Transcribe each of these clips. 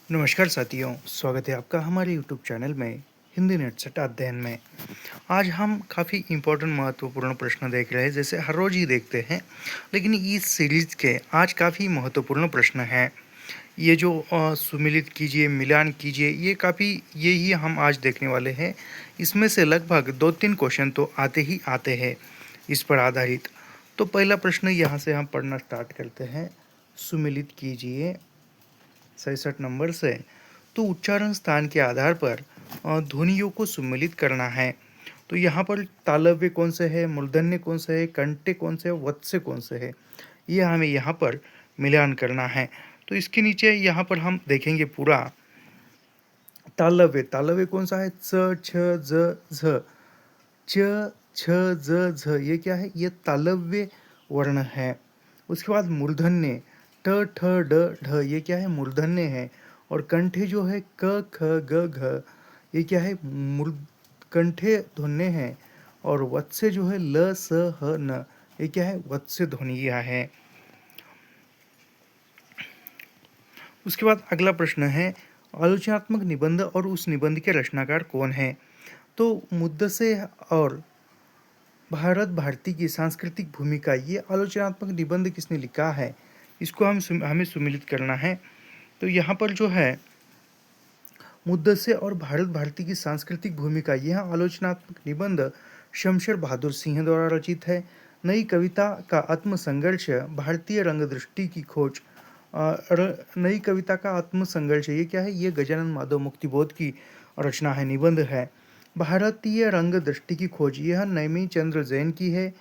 नमस्कार साथियों, स्वागत है आपका हमारे यूट्यूब चैनल में हिंदी नेट सेट अध्ययन में। आज हम काफ़ी इम्पोर्टेंट महत्वपूर्ण प्रश्न देख रहे हैं, जैसे हर रोज़ ही देखते हैं, लेकिन इस सीरीज़ के आज काफ़ी महत्वपूर्ण प्रश्न हैं। ये जो सुमिलित कीजिए, मिलान कीजिए, ये ही हम आज देखने वाले हैं। इसमें से लगभग 2-3 क्वेश्चन तो आते ही आते हैं इस पर आधारित। तो पहला प्रश्न यहाँ से हम पढ़ना स्टार्ट करते हैं। सुमिलित कीजिए 67 नंबर से। तो उच्चारण स्थान के आधार पर ध्वनियों को सुमेलित करना है। तो यहाँ पर तालव्य कौन से है, मूर्धन्य कौन से है, कंठ्य कौन से है, वत्स्य कौन से है, ये हमें यहाँ पर मिलान करना है। तो इसके नीचे यहाँ पर हम देखेंगे पूरा तालव्य। तालव्य कौन सा है, च छ ज झ, च छ ज झ, ये क्या है, ये तालव्य वर्ण है। उसके बाद मूर्धन्य ट ठ ड ढ, ये क्या है, मूर्धन्य है। और कंठे जो है क ख ग घ, ये क्या है, कंठे ध्वन्य है। और वत्स्य जो है ल स ह न, ये क्या है, वत्स्य ध्वनिया है। उसके बाद अगला प्रश्न है, आलोचनात्मक निबंध और उस निबंध के रचनाकार कौन है। तो मुद्दसे और भारत भारती की सांस्कृतिक भूमिका, ये आलोचनात्मक निबंध किसने लिखा है, इसको हमें सुमिलित करना है। तो यहाँ पर जो है मुद्दसे और भारत भारती की सांस्कृतिक भूमिका, यह आलोचनात्मक निबंध शमशेर बहादुर सिंह द्वारा रचित है। नई कविता का आत्मसंघर्ष, भारतीय रंग दृष्टि की खोज। नई कविता का आत्मसंघर्ष, ये क्या है, ये गजानन माधव मुक्तिबोध की रचना है, निबंध है। भारतीय रंग दृष्टि की खोज, यह नैमी चंद्र जैन की है।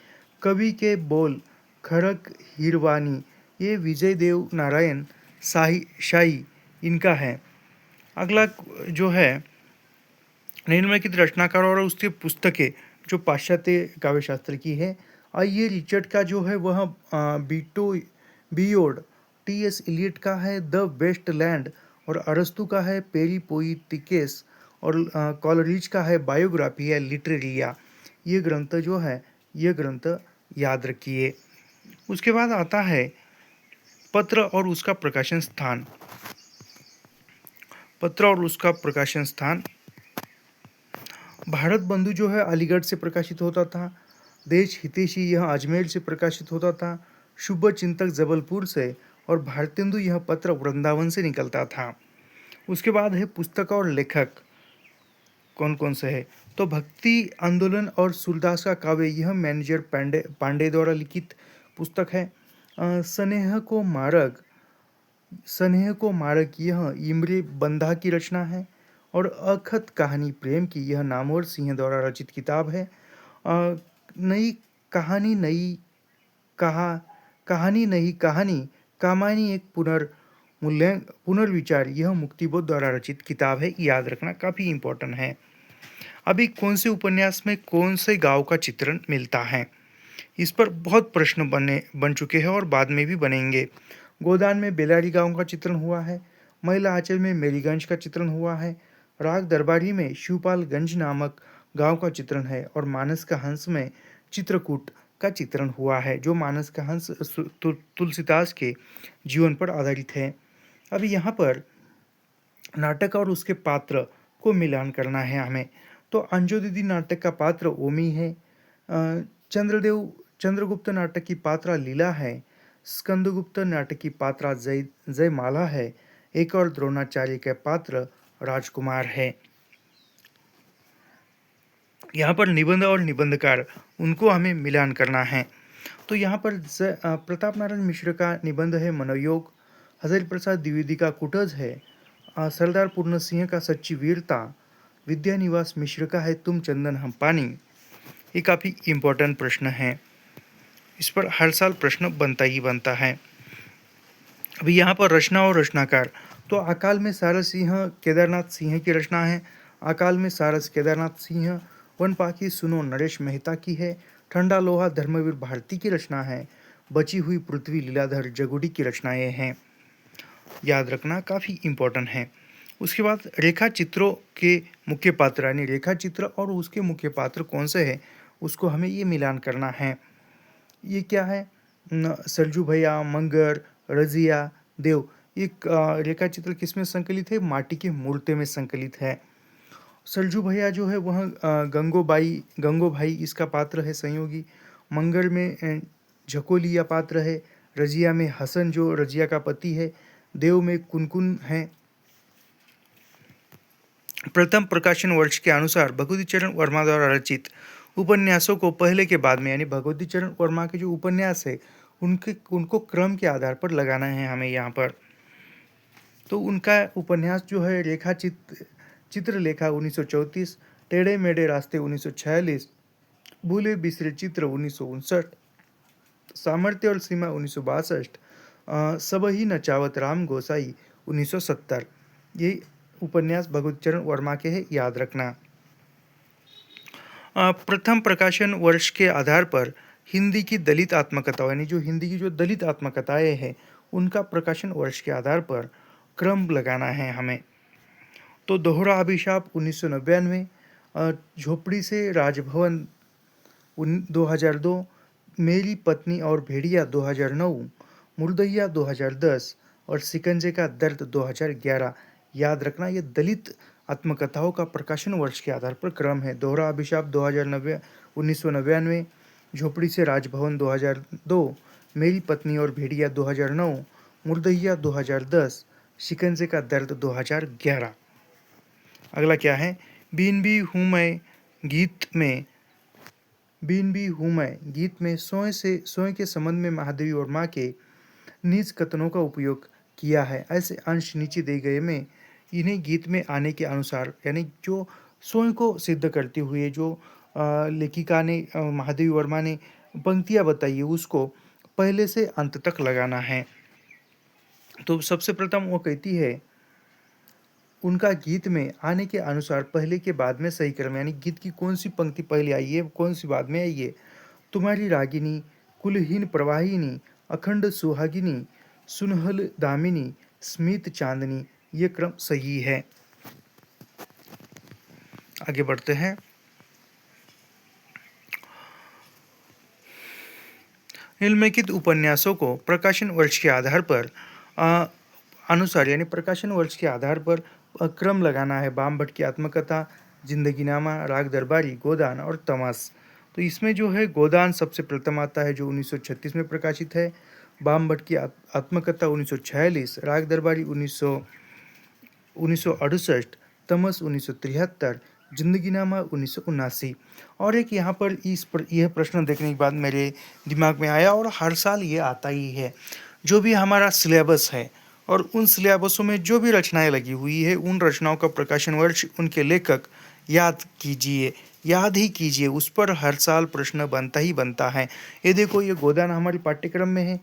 कवि के बोल खड़क हिरवानी, ये विजय देव नारायण शाही इनका है। अगला जो है निम्नलिखित रचनाकार और उसकी पुस्तकें जो पाश्चात्य काव्यशास्त्र की है। आइए रिचर्ड का जो है वह बीटो बियोड, टी.एस. इलियट का है द वेस्ट लैंड, और अरस्तु का है पेरी पोइटिकेस, और कॉलरिज का है बायोग्राफी है लिटरेरिया। ये ग्रंथ जो है, ये ग्रंथ याद रखिए। उसके बाद आता है पत्र और उसका प्रकाशन स्थान। पत्र और उसका प्रकाशन स्थान, भारत बंधु जो है अलीगढ़ से प्रकाशित होता था। देश हितैषी यह अजमेर से प्रकाशित होता था। शुभ चिंतक जबलपुर से, और भारतेंदु यह पत्र वृंदावन से निकलता था। उसके बाद है पुस्तक और लेखक कौन कौन से है। तो भक्ति आंदोलन और सूरदास का काव्य, यह मैनेजर पांडे द्वारा लिखित पुस्तक है। स्नेह को मारक, यह इमरे बंधा की रचना है। और अखत कहानी प्रेम की, यह नामवर सिंह द्वारा रचित किताब है। नई कहानी नई कहा कहानी नई कहानी कामायनी एक पुनर्विचार, यह मुक्तिबोध द्वारा रचित किताब है, याद रखना काफ़ी इम्पोर्टेंट है। अभी कौन से उपन्यास में कौन से गांव का चित्रण मिलता है, इस पर बहुत प्रश्न बन चुके हैं और बाद में भी बनेंगे। गोदान में बेलारी गांव का चित्रण हुआ है। महिला आंचल में मेरीगंज का चित्रण हुआ है। राग दरबारी में शिवपालगंज नामक गांव का चित्रण है। और मानस का हंस में चित्रकूट का चित्रण हुआ है, जो मानस का हंस तुलसीदास के जीवन पर आधारित है। अभी यहाँ पर नाटक और उसके पात्र को मिलान करना है हमें। तो अंजो दीदी नाटक का पात्र ओमी है। चंद्रगुप्त नाटक की पात्रा लीला है। स्कंदगुप्त नाटक की पात्रा जयमाला है। एक और द्रोणाचार्य के पात्र राजकुमार है। यहाँ पर निबंध और निबंधकार, उनको हमें मिलान करना है। तो यहाँ पर प्रताप नारायण मिश्र का निबंध है मनोयोग। हजारी प्रसाद द्विवेदी का कुटज है। सरदार पूर्ण सिंह का सच्ची वीरता। विद्यानिवास मिश्र का है तुम चंदन हम पानी। ये काफ़ी इम्पोर्टेंट प्रश्न है, इस पर हर साल प्रश्न बनता ही बनता है। अभी यहाँ पर रचना और रचनाकार, तो अकाल में सारस सिंह केदारनाथ सिंह की रचना है। अकाल में सारस केदारनाथ सिंह। वन पाखी सुनो नरेश मेहता की है। ठंडा लोहा धर्मवीर भारती की रचना है। बची हुई पृथ्वी लीलाधर जगुड़ी की रचनाएं हैं, याद रखना काफ़ी इम्पोर्टेंट है। उसके बाद रेखा चित्रों के मुख्य पात्र, यानी रेखा चित्र और उसके मुख्य पात्र कौन से हैं, उसको हमें ये मिलान करना है। ये क्या है, सरजू भैया, मंगर, रजिया, देव, एक रेखा चित्र किस में संकलित है? माटी की मूर्ति में संकलित है। सरजू भैया जो है वह गंगोभाई इसका पात्र है संयोगी। मंगल में झकोलिया पात्र है। रजिया में हसन जो रजिया का पति है। देव में कुनकुन है। प्रथम प्रकाशन वर्ष के अनुसार भगवती चरण वर्मा द्वारा रचित उपन्यासों को पहले के बाद में, यानी भगवती चरण वर्मा के जो उपन्यास है उनको क्रम के आधार पर लगाना है हमें यहाँ पर। तो उनका उपन्यास जो है चित्रलेखा 1934, टेढ़े मेढ़े रास्ते 1946, भूले बिसरे चित्र 1959, सामर्थ्य और सीमा 1962, सबही नचावत राम गोसाई 1970। ये उपन्यास भगवती चरण वर्मा के हैं, याद रखना। प्रथम प्रकाशन वर्ष के आधार पर हिंदी की दलित आत्मकथाओं, यानी जो हिंदी की जो दलित आत्मकथाएं हैं उनका प्रकाशन वर्ष के आधार पर क्रम लगाना है हमें। तो दोहरा अभिशाप 1999, झोपड़ी से राजभवन 2002, मेरी पत्नी और भेड़िया 2009, मुर्दैया 2010 और सिकंजे का दर्द 2011। याद रखना ये दलित आत्मकथाओं का प्रकाशन वर्ष के आधार पर क्रम है। दोहरा अभिशाप 1999, झोपड़ी से राजभवन 2002, मेरी पत्नी और भेड़िया 2009, मुर्दैया 2010, शिकंजे का दर्द 2011। अगला क्या है? बीन भी हूँ मैं गीत में सोए के संबंध में महादेवी वर्मा के निज कथनों का उपयोग किया है। ऐसे अंश नीचे दिए गए में इन्हें गीत में आने के अनुसार, यानी जो सोए को सिद्ध करते हुए जो लेखिका ने महादेवी वर्मा ने पंक्तियाँ बताई है उसको पहले से अंत तक लगाना है। तो सबसे प्रथम वो कहती है उनका गीत में आने के अनुसार पहले के बाद में सही क्रम, यानी गीत की कौन सी पंक्ति पहले आई है कौन सी बाद में आई है। तुम्हारी रागिनी, कुलहीन प्रवाहिनी, अखंड सुहागिनी, सुनहल दामिनी, स्मित चांदनी, ये क्रम सही है। आगे बढ़ते हैं। निम्नलिखित उपन्यासों को प्रकाशन वर्ष के आधार पर अनुसार, यानी प्रकाशन वर्ष के आधार पर क्रम लगाना है। बाम भट्ट की आत्मकथा, जिंदगीनामा, राग दरबारी, गोदान और तमास। तो इसमें जो है गोदान सबसे प्रथम आता है जो 1936 में प्रकाशित है। बाम भट्ट की आत्मकथा 1946, राग दरबारी 1968, तमस 1973, जिंदगीनामा 1979। और एक यहाँ पर यह प्रश्न देखने के बाद मेरे दिमाग में आया, और हर साल ये आता ही है, जो भी हमारा सिलेबस है और उन सिलेबसों में जो भी रचनाएं लगी हुई है उन रचनाओं का प्रकाशन वर्ष, उनके लेखक याद ही कीजिए। उस पर हर साल प्रश्न बनता ही बनता है। ये देखो, ये गोदान हमारी पाठ्यक्रम में है,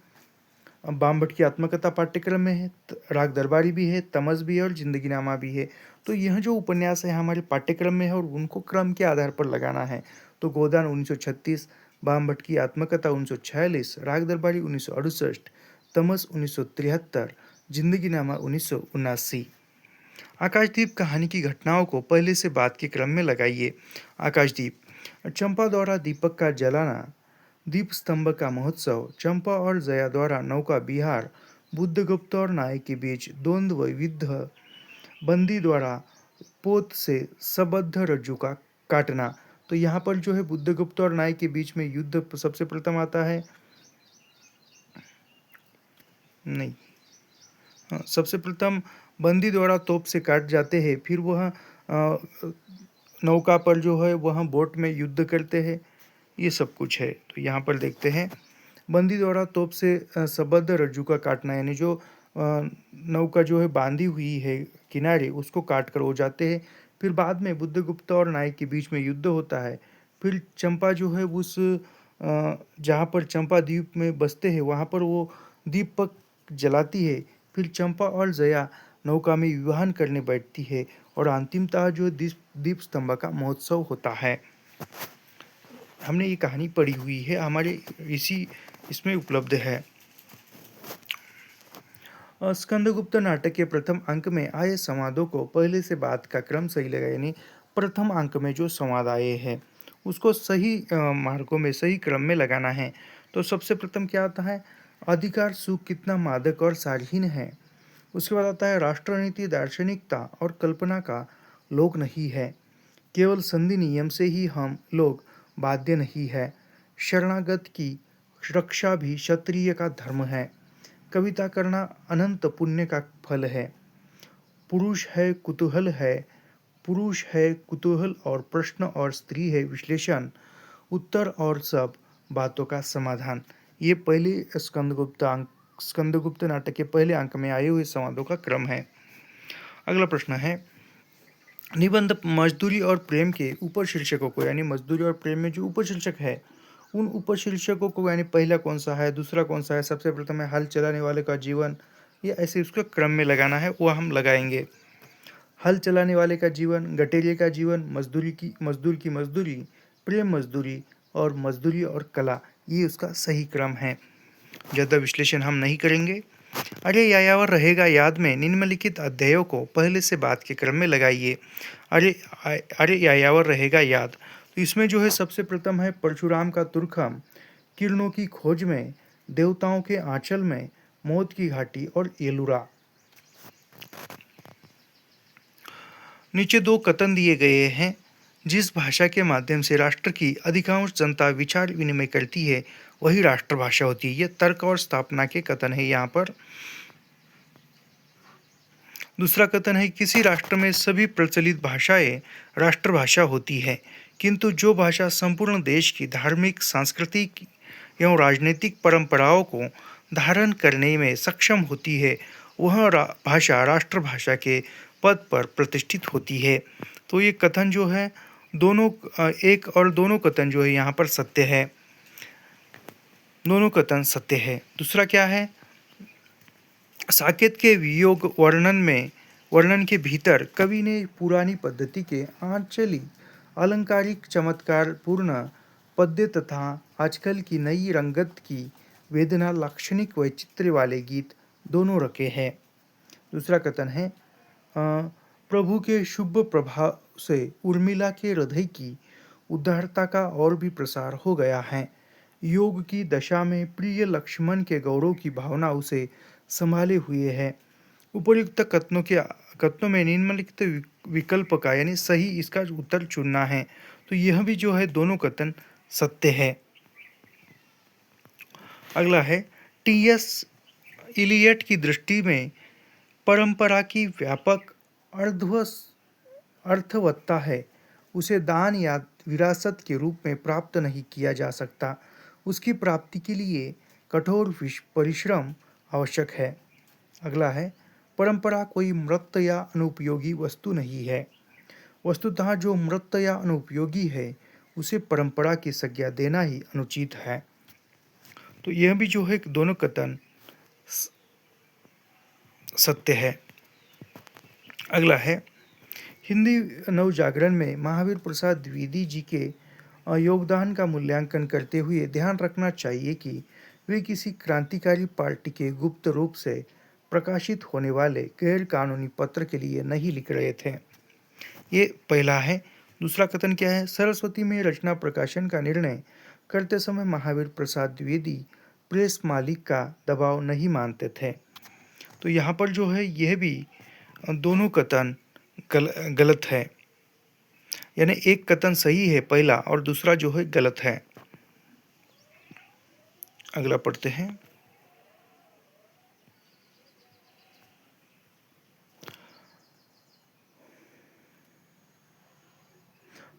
बाम भट्ट की आत्मकथा पाठ्यक्रम में है, राग दरबारी भी है, तमस भी है और जिंदगीनामा भी है। तो यह जो उपन्यास है हमारे पाठ्यक्रम में है और उनको क्रम के आधार पर लगाना है। तो गोदान 1936, बाम भट्ट की आत्मकथा 1946, राग दरबारी 1968, तमस 1973, जिंदगीनामा 1979। आकाशदीप कहानी की घटनाओं को पहले से बाद के क्रम में लगाइए। आकाशदीप, चंपा द्वारा दीपक का जलाना, दीप स्तंभ का महोत्सव, चंपा और जया द्वारा नौका विहार, बुद्धगुप्त और नायक के बीच द्वंद्व युद्ध, बंदी द्वारा पोत से सबद्ध रज्जू का काटना। तो यहाँ पर जो है बुद्धगुप्त और नायक के बीच में युद्ध सबसे प्रथम आता है। नहीं, सबसे प्रथम बंदी द्वारा तोप से काट जाते हैं, फिर वह नौका पर जो है वह बोट में युद्ध करते हैं, ये सब कुछ है। तो यहाँ पर देखते हैं, बंदी द्वारा तोप से सबद्ध रज्जू का काटना, यानी जो नौका जो है बांधी हुई है किनारे उसको काट कर हो जाते हैं। फिर बाद में बुद्धगुप्त और नायक के बीच में युद्ध होता है। फिर चंपा जो है उस जहाँ पर चंपा द्वीप में बसते हैं वहाँ पर वो दीपक जलाती है। फिर चंपा और जया नौका में विवाह करने बैठती है और अंतिमतः जो दीप स्तंभ का महोत्सव होता है। हमने ये कहानी पढ़ी हुई है, हमारे इसमें उपलब्ध है। स्कंदगुप्त नाटक के प्रथम अंक में आए संवादों को पहले से बाद का क्रम सही लगा, यानी प्रथम अंक में जो संवाद आए हैं उसको सही मार्गों में सही क्रम में लगाना है। तो सबसे प्रथम क्या आता है? अधिकार सुख कितना मादक और सारहीन है, उसके बाद आता है राष्ट्रनीति दार्शनिकता और कल्पना का लोक नहीं है। केवल संधि नियम से ही हम लोग बाध्य नहीं है। शरणागत की रक्षा भी क्षत्रिय का धर्म है। कविता करना अनंत पुण्य का फल है। पुरुष है कुतूहल है, पुरुष है कुतूहल और प्रश्न और स्त्री है विश्लेषण, उत्तर और सब बातों का समाधान। ये पहले स्कंदगुप्त नाटक के पहले अंक में आए हुए संवादों का क्रम है। अगला प्रश्न है, निबंध मजदूरी और प्रेम के उपशीर्षकों को, यानी मजदूरी और प्रेम में जो उपशीर्षक है उन उपशीर्षकों को, यानी पहला कौन सा है, दूसरा कौन सा है, सबसे प्रथम है हल चलाने वाले का जीवन, या ऐसे उसको क्रम में लगाना है वो हम लगाएंगे। हल चलाने वाले का जीवन, गठेरिए का जीवन, मजदूर की मजदूरी, प्रेम मजदूरी और कला, ये उसका सही क्रम है। ज़्यादा विश्लेषण हम नहीं करेंगे। अरे यायावर रहेगा याद में निम्नलिखित अध्यायों को पहले से बाद के क्रम में लगाइए। अरे यायावर रहेगा याद, तो इसमें जो है सबसे प्रथम है परशुराम का तुर्खम, किरणों की खोज में, देवताओं के आंचल में, मौत की घाटी और येलुरा। नीचे दो कथन दिए गए हैं। जिस भाषा के माध्यम से राष्ट्र की अधिकांश जनता विचार विनिमय करती है वही राष्ट्रभाषा होती है। यह तर्क और स्थापना के कथन है यहाँ पर। दूसरा कथन है, किसी राष्ट्र में सभी प्रचलित भाषाएं राष्ट्रभाषा होती है, किंतु जो भाषा संपूर्ण देश की धार्मिक, सांस्कृतिक एवं राजनीतिक परंपराओं को धारण करने में सक्षम होती है वह भाषा राष्ट्रभाषा के पद पर प्रतिष्ठित होती है। तो ये कथन जो है दोनों दोनों कथन जो है यहाँ पर सत्य है, दोनों कथन सत्य है। दूसरा क्या है, साकेत के वियोग वर्णन के भीतर कवि ने पुरानी पद्धति के आंचलिक अलंकारिक चमत्कार पूर्ण पद्य तथा आजकल की नई रंगत की वेदना लाक्षणिक वैचित्र्य वाले गीत दोनों रखे हैं। दूसरा कथन है, प्रभु के शुभ प्रभाव से उर्मिला के हृदय की उदारता का और भी प्रसार हो गया है। योग की दशा में प्रिय लक्ष्मण के गौरव की भावना उसे संभाले हुए है। उपर्युक्त कथनों में निम्नलिखित विकल्प का, यानी सही इसका उत्तर चुनना है। तो यह भी जो है दोनों कथन सत्य है। अगला है, टी.एस. इलियट की दृष्टि में परंपरा की व्यापक अर्थवत्ता है, उसे दान या विरासत के रूप में प्राप्त नहीं किया जा सकता। उसकी प्राप्ति के लिए कठोर परिश्रम आवश्यक है। अगला है, परंपरा कोई मृत या अनुपयोगी वस्तु नहीं है। वस्तुतः जो मृत या अनुपयोगी है उसे परंपरा की संज्ञा देना ही अनुचित है। तो यह भी जो है दोनों कथन सत्य है। अगला है, हिंदी नवजागरण में महावीर प्रसाद द्विवेदी जी के योगदान का मूल्यांकन करते हुए ध्यान रखना चाहिए कि वे किसी क्रांतिकारी पार्टी के गुप्त रूप से प्रकाशित होने वाले गैर कानूनी पत्र के लिए नहीं लिख रहे थे। ये पहला है। दूसरा कथन क्या है, सरस्वती में रचना प्रकाशन का निर्णय करते समय महावीर प्रसाद द्विवेदी प्रेस मालिक का दबाव नहीं मानते थे। तो यहाँ पर जो है यह भी दोनों कथन गलत है, यानी एक कथन सही है पहला और दूसरा जो है गलत है। अगला पढ़ते हैं,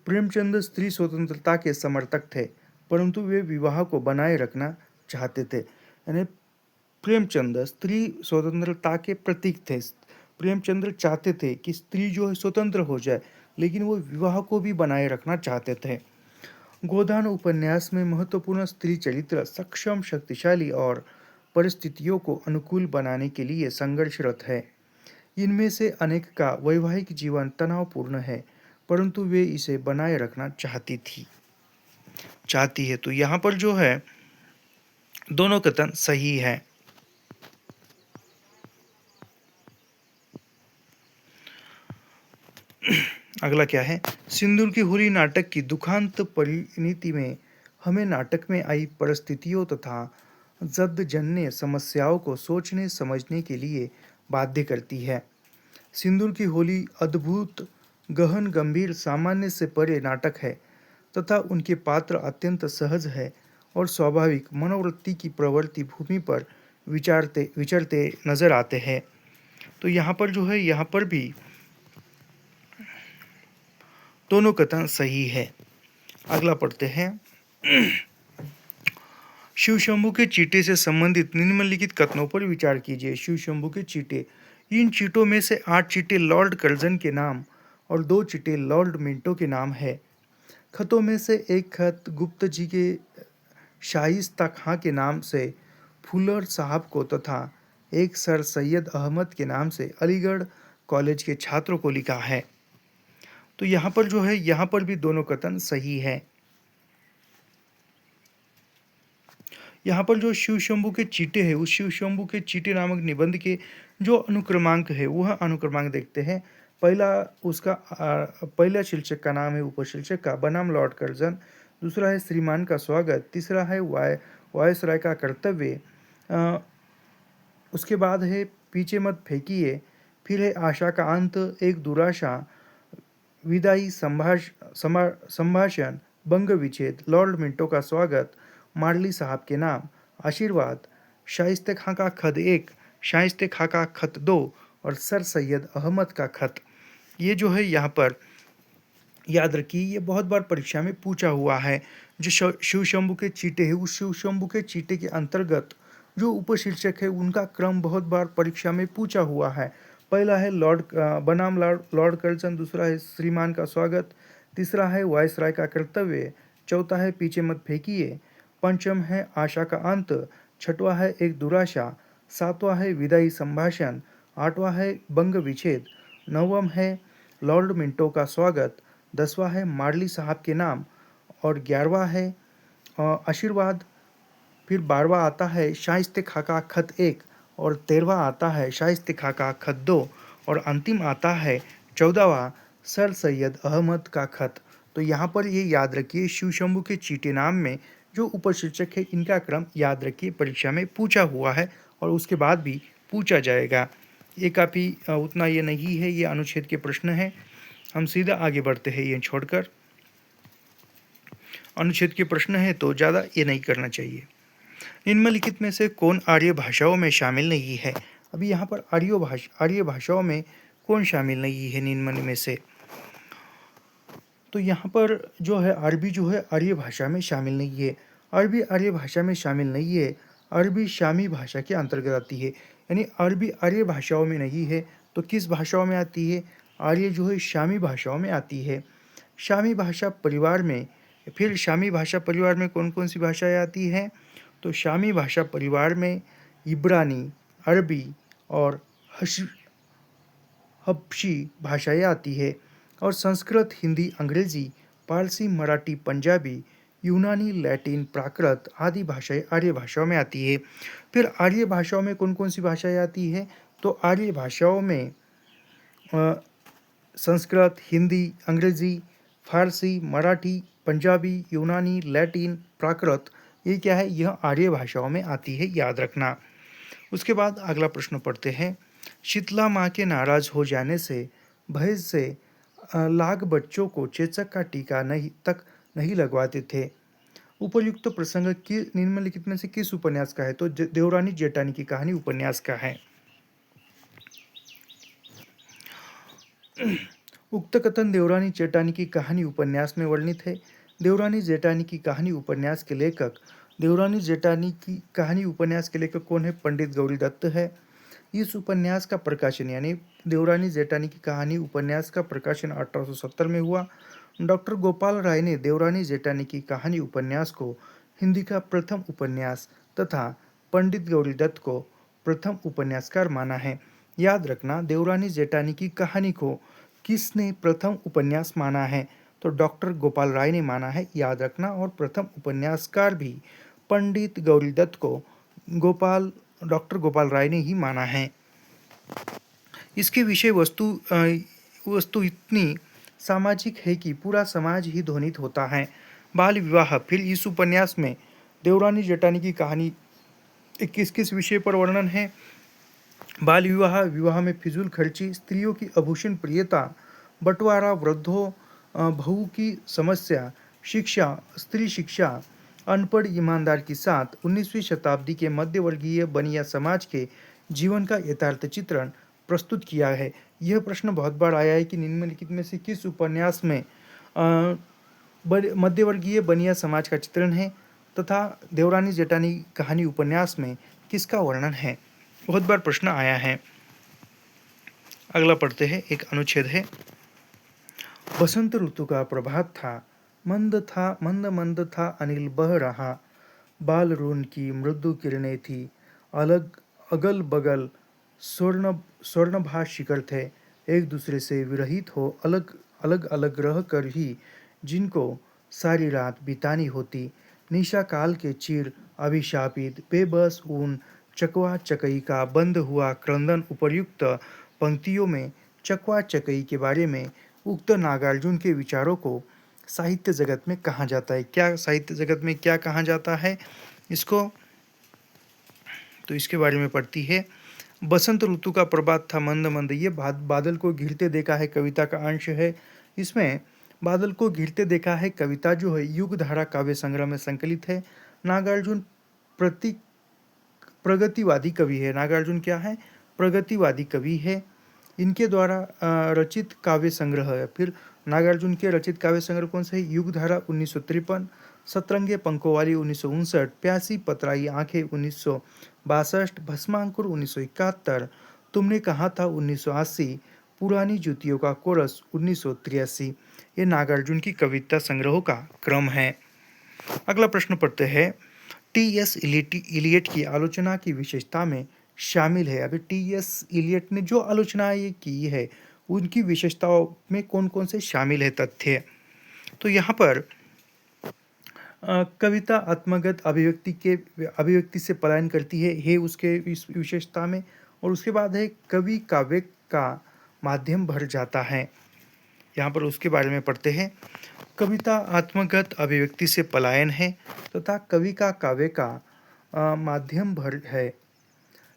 प्रेमचंद स्त्री स्वतंत्रता के समर्थक थे परंतु वे विवाह को बनाए रखना चाहते थे। यानी प्रेमचंद स्त्री स्वतंत्रता के प्रतीक थे। प्रेमचंद्र चाहते थे कि स्त्री जो है स्वतंत्र हो जाए, लेकिन वो विवाह को भी बनाए रखना चाहते थे। गोदान उपन्यास में महत्वपूर्ण स्त्री चरित्र सक्षम, शक्तिशाली और परिस्थितियों को अनुकूल बनाने के लिए संघर्षरत है। इनमें से अनेक का वैवाहिक जीवन तनावपूर्ण है परंतु वे इसे बनाए रखना चाहती है। तो यहाँ पर जो है दोनों कथन सही है। अगला क्या है, सिंदूर की होली नाटक की दुखांत परिणति में हमें नाटक में आई परिस्थितियों तथा जद्दजन्य समस्याओं को सोचने समझने के लिए बाध्य करती है। सिंदूर की होली अद्भुत, गहन, गंभीर, सामान्य से परे नाटक है तथा उनके पात्र अत्यंत सहज है और स्वाभाविक मनोवृत्ति की प्रवृत्ति भूमि पर विचरते नजर आते हैं। तो यहाँ पर जो है, यहाँ पर भी दोनों कथन सही है। अगला पढ़ते हैं। शिव शंभू के चीटे से संबंधित निम्नलिखित कथनों पर विचार कीजिए। शिव शंभू के चीटे, इन चीटों में से 8 चीटे लॉर्ड कर्जन के नाम और 2 चीटे लॉर्ड मिंटो के नाम है। खतों में से एक खत गुप्त जी के शाइस्ता खां के नाम से फुलर साहब को तथा एक सर सैयद अहमद के नाम से अलीगढ़ कॉलेज के छात्रों को लिखा है। तो यहाँ पर जो है, यहाँ पर भी दोनों कथन सही है। यहाँ पर जो शिव शंभू के चीटे हैं, उस शिव शंभू के चीटे नामक निबंध के जो अनुक्रमांक है वह अनुक्रमांक देखते हैं। पहला शीर्षक का नाम है उपशीर्षक का बनाम लॉर्ड कर्जन, दूसरा है श्रीमान का स्वागत, तीसरा है वायसराय का कर्तव्य, उसके बाद है पीछे मत फेंकिए, फिर है आशा का अंत, एक दुराशा, विदाई, संभाषण, बंग विच्छेद, लॉर्ड मिंटो का स्वागत, मार्ली साहब के नाम, आशीर्वाद, शाइस्ते खां का खत 1, शाइस्ते खां का खत 2 और सर सैयद अहमद का खत। ये जो है यहाँ पर याद रखिए, ये बहुत बार परीक्षा में पूछा हुआ है। जो शिव शंभू के चीटे हैं, उस शिव शंभू के चीटे के अंतर्गत जो उपशीर्षक है उनका क्रम बहुत बार परीक्षा में पूछा हुआ है। पहला है बनाम लॉर्ड कर्जन, दूसरा है श्रीमान का स्वागत, तीसरा है वायसराय का कर्तव्य, चौथा है पीछे मत फेंकिए, पंचम है आशा का अंत, छठवां है एक दुराशा, सातवां है विदाई संभाषण, आठवां है बंग विच्छेद, नवम है लॉर्ड मिंटो का स्वागत, 10वां है मार्ली साहब के नाम और 11वां है आशीर्वाद। फिर 12वां आता है शाइस्ते खां का खत 1 और 13वां आता है शाइस्ते खां का खत 2 और अंतिम आता है 14वां सर सैयद अहमद का खत। तो यहाँ पर ये याद रखिए, शिव शंभू के चीटे नाम में जो उपशीर्षक है इनका क्रम याद रखिए, परीक्षा में पूछा हुआ है और उसके बाद भी पूछा जाएगा। ये काफ़ी उतना ये नहीं है, ये अनुच्छेद के प्रश्न हैं। हम सीधा आगे बढ़ते हैं, ये छोड़कर अनुच्छेद के प्रश्न है तो ज़्यादा ये नहीं करना चाहिए। निम्नलिखित में से कौन आर्य भाषाओं में शामिल नहीं है? अभी यहाँ पर आर्य भाषाओं में कौन शामिल नहीं है निम्न में से? तो यहाँ पर जो है अरबी जो है आर्य भाषा में शामिल नहीं है। अरबी आर्य भाषा में शामिल नहीं है। अरबी शामी भाषा के अंतर्गत आती है, यानी अरबी आर्य भाषाओं में नहीं है तो किस भाषाओं में आती है? आर्य जो है शामी भाषाओं में आती है। शामी भाषा परिवार में, फिर शामी भाषा परिवार में कौन कौन सी भाषाएं आती हैं? तो शामी भाषा परिवार में इब्रानी, अरबी और हबशी भाषाएं आती है और संस्कृत, हिंदी, अंग्रेजी, पारसी, मराठी, पंजाबी, यूनानी, लैटिन, प्राकृत आदि भाषाएं आर्य भाषाओं में आती है। फिर आर्य भाषाओं में कौन कौन सी भाषाएं आती है? तो आर्य भाषाओं में संस्कृत, हिंदी, अंग्रेजी, फारसी, मराठी, पंजाबी, यूनानी, लैटिन, प्राकृत, ये क्या है? यह आर्य भाषाओं में आती है, याद रखना। उसके बाद अगला प्रश्न पढ़ते हैं। शीतला माँ के नाराज हो जाने से भय से लाख बच्चों को चेचक का टीका नहीं लगवाते थे। उपयुक्त प्रसंग की निम्नलिखित में से किस उपन्यास का है? तो देवरानी जेठानी की कहानी उपन्यास का है। उक्त कथन देवरानी जेठानी की कहानी उपन्यास में वर्णित है। देवरानी जेठानी की कहानी उपन्यास के लेखक कौन है? पंडित गौरीदत्त है। इस उपन्यास का प्रकाशन, यानी देवरानी जेठानी की कहानी उपन्यास का प्रकाशन 1870 में हुआ। डॉक्टर गोपाल राय ने देवरानी जेठानी की कहानी उपन्यास को हिंदी का प्रथम उपन्यास तथा पंडित गौरीदत्त को प्रथम उपन्यासकार माना है। याद रखना, देवरानी जेठानी की कहानी को किसने प्रथम उपन्यास माना है? तो डॉक्टर गोपाल राय ने माना है, याद रखना। और प्रथम उपन्यासकार भी पंडित गौरीदत्त को डॉक्टर गोपाल राय ने ही माना है। इसके विषय वस्तु इतनी सामाजिक है कि पूरा समाज ही ध्वनित होता है। बाल विवाह। फिर इस उपन्यास में देवरानी जेठानी की कहानी किस किस विषय पर वर्णन है? बाल विवाह, विवाह में फिजूल खर्ची, स्त्रियों की अभूषण प्रियता, बंटवारा, वृद्धों बहू की समस्या, शिक्षा, स्त्री शिक्षा, अनपढ़ ईमानदार के साथ 19वीं शताब्दी के मध्यवर्गीय बनिया समाज के जीवन का यथार्थ चित्रण प्रस्तुत किया है। यह प्रश्न बहुत बार आया है कि निम्नलिखित में से किस उपन्यास में मध्यवर्गीय बनिया समाज का चित्रण है तथा देवरानी जेठानी कहानी उपन्यास में किसका वर्णन है। बहुत बार प्रश्न आया है। अगला पढ़ते हैं, एक अनुच्छेद है। बसंत ऋतु का प्रभात था, मंद मंद था अनिल बह रहा, बाल रून की मृदु किरणें थी, अलग अगल बगल स्वर्णभास शिखर थे, एक दूसरे से विरहित हो अलग अलग अलग रह कर ही जिनको सारी रात बितानी होती। निशा काल के चिर अभिशापित बेबस ऊन चकवा चकई का बंद हुआ क्रंदन उपर्युक्त पंक्तियों में चकवा चकई के बारे में उक्त नागार्जुन के विचारों को साहित्य जगत में कहा जाता है। क्या साहित्य जगत में क्या कहा जाता है इसको, तो इसके बारे में पढ़ती है। बसंत ऋतु का प्रभात था मंद मंद, ये बादल को घिरते देखा है कविता का अंश है। इसमें बादल को घिरते देखा है कविता जो है युग धारा काव्य संग्रह में संकलित है। नागार्जुन प्रगतिवादी कवि है। नागार्जुन क्या है? प्रगतिवादी कवि है। इनके द्वारा रचित काव्य संग्रह है। फिर नागार्जुन के रचित काव्य संग्रह कौन से है? युगधारा 1953, सतरंगे पंखों वाली 1959, प्यासी पतराई आंखें 1962, भस्मांकुर 1971, तुमने कहा था 1980, पुरानी जूतियों का कोरस 1983। ये नागार्जुन की कविता संग्रहों का क्रम है। अगला प्रश्न पढ़ते हैं। टी.एस. इलियट की आलोचना की विशेषता में शामिल है। अभी टी.एस. इलियट ने जो आलोचना ये की है उनकी विशेषताओं में कौन कौन से शामिल है तथ्य, तो यहाँ पर कविता आत्मगत अभिव्यक्ति से पलायन करती है उसके इस विशेषता में। और उसके बाद है कवि काव्य का माध्यम भर जाता है। यहाँ पर उसके बारे में पढ़ते हैं। कविता आत्मगत अभिव्यक्ति से पलायन है तथा कवि का काव्य का माध्यम भर है।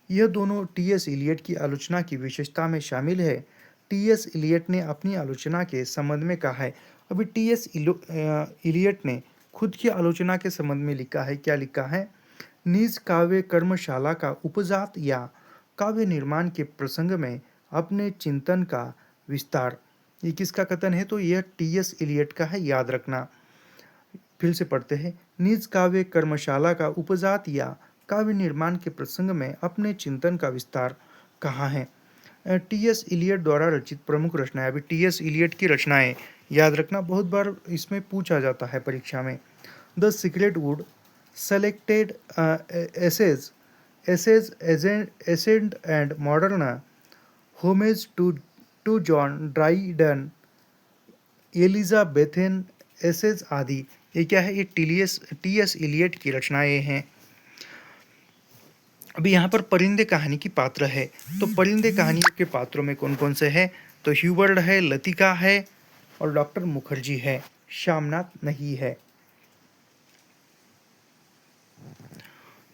यह दोनों टी.एस. इलियट की आलोचना की विशेषता में शामिल है। टी.एस. इलियट ने अपनी आलोचना के संबंध में कहा है। अभी टी.एस. इलियट ने खुद की आलोचना के संबंध में लिखा है। क्या लिखा है? निज काव्य कर्मशाला का उपजात या काव्य निर्माण के प्रसंग में अपने चिंतन का विस्तार। ये किसका कथन है? तो यह टी.एस. इलियट का है, याद रखना। फिर से पढ़ते हैं। निज काव्य कर्मशाला का उपजात या काव्य निर्माण के प्रसंग में अपने चिंतन का विस्तार कहाँ है? टी.एस. इलियट द्वारा रचित प्रमुख रचनाएं। अभी टी.एस. इलियट की रचनाएं याद रखना, बहुत बार इसमें पूछा जाता है परीक्षा में। The secret wood, selected essays ancient and modern, homage to John Dryden, Elizabethan essays आदि। ये क्या है? ये टी.एस. इलियट की रचनाएं हैं। अभी यहाँ पर परिंदे कहानी की पात्र है, तो परिंदे कहानियों के पात्रों में कौन कौन से हैं? तो ह्यूबर्ट है, लतिका है और डॉक्टर मुखर्जी है, श्यामनाथ नहीं है।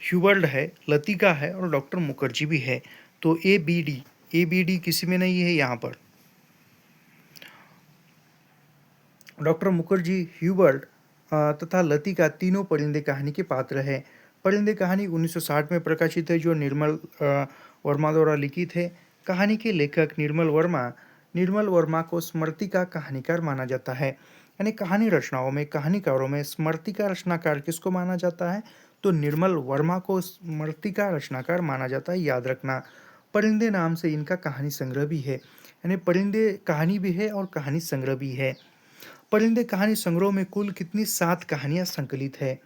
ह्यूबर्ट है, लतिका है और डॉक्टर मुखर्जी भी है। तो ए बी डी किसी में नहीं है यहाँ पर। डॉक्टर मुखर्जी, ह्यूबर्ट तथा लतिका तीनों परिंदे कहानी के पात्र हैं। परिंदे कहानी 1960 में प्रकाशित है, जो निर्मल वर्मा द्वारा लिखित है। कहानी के लेखक निर्मल वर्मा को स्मृतिका कहानीकार माना जाता है। यानी कहानी रचनाओं में कहानीकारों में स्मृतिका रचनाकार किसको माना जाता है? तो निर्मल वर्मा को स्मृतिका रचनाकार माना जाता है, याद रखना। परिंदे नाम से इनका कहानी संग्रह भी है, यानी परिंदे कहानी भी है और कहानी संग्रह भी है। परिंदे कहानी संग्रह में कुल कितनी 7 कहानियां संकलित है?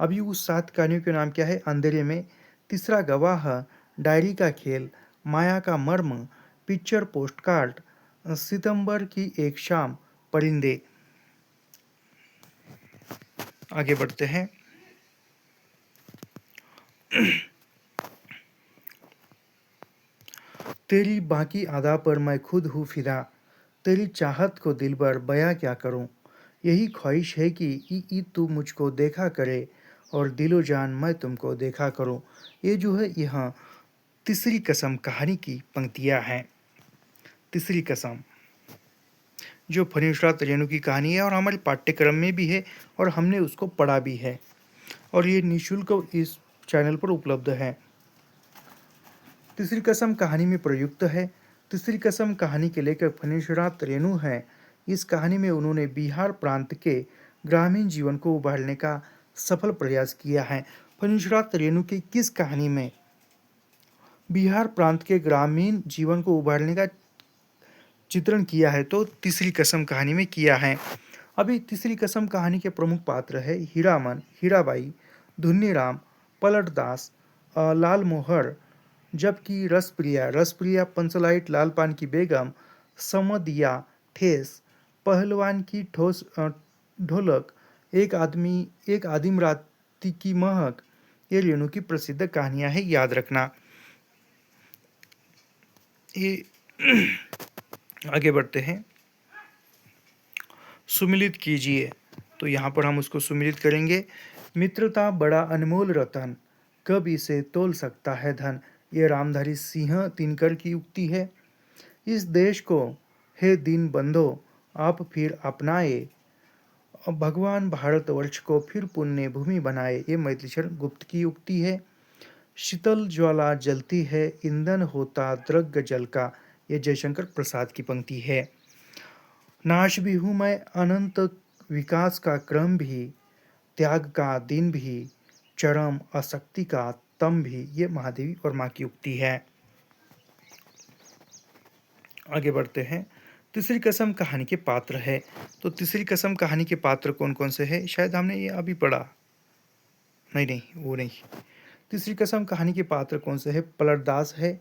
अभी उस 7 कहानियों के नाम क्या है? अंधेरे में, तीसरा गवाह, डायरी का खेल, माया का मर्म, पिक्चर पोस्टकार्ड, सितंबर की एक शाम, परिंदे। आगे बढ़ते हैं। तेरी बाकी अदा पर मैं खुद हूँ फिदा, तेरी चाहत को दिल भर बयां क्या करूँ, यही ख्वाहिश है कि ई तू मुझको देखा करे और दिलो जान मैं तुमको देखा करूँ। ये जो है यहाँ तीसरी कसम कहानी की पंक्तियाँ हैं। तीसरी कसम जो फणीश्वरात रेणु की कहानी है और हमारे पाठ्यक्रम में भी है और हमने उसको पढ़ा भी है और ये निःशुल्क इस चैनल पर उपलब्ध है। तीसरी कसम कहानी में प्रयुक्त है। तीसरी कसम कहानी के लेखक फणीश्वरात रेणु हैं। इस कहानी में उन्होंने बिहार प्रांत के ग्रामीण जीवन को उभारने का सफल प्रयास किया है। फणीश्वरात रेणु की किस कहानी में बिहार प्रांत के ग्रामीण जीवन को उभारने का चित्रण किया है? तो तीसरी कसम कहानी में किया है। अभी तीसरी कसम कहानी के प्रमुख पात्र है हीरामन, हीराबाई, धुन्नीराम, पलटदास, लाल मोहर, जबकि रसप्रिया, रसप्रिया पंचलाइट, लालपान की बेगम, समदिया, ठेस, पहलवान की ठोस ढोलक, एक आदिम राती की महक, ये रेणु की प्रसिद्ध कहानियां हैं, याद रखना। ये आगे बढ़ते हैं। सुमिलित कीजिए, तो यहाँ पर हम उसको सुमिलित करेंगे। मित्रता बड़ा अनमोल रतन, कब इसे तोल सकता है धन। ये रामधारी सिंह दिनकर की उक्ति है। इस देश को हे दीन बंधो आप फिर अपनाए, भगवान भारतवर्ष को फिर पुण्य भूमि बनाए, ये मैथिलीशरण गुप्त की उक्ति है। शीतल ज्वाला जलती है, ईंधन होता द्रग जल का, ये जयशंकर प्रसाद की पंक्ति है। नाश भी हूँ मैं अनंत विकास का क्रम भी, त्याग का दिन भी, चरम अशक्ति का तम भी, ये महादेवी वर्मा की उक्ति है। आगे बढ़ते हैं। तीसरी कसम कहानी के पात्र है, तो तीसरी कसम कहानी के पात्र कौन कौन से हैं? शायद हमने ये अभी पढ़ा, नहीं वो नहीं। तीसरी कसम कहानी के पात्र कौन से हैं? पलटदास है,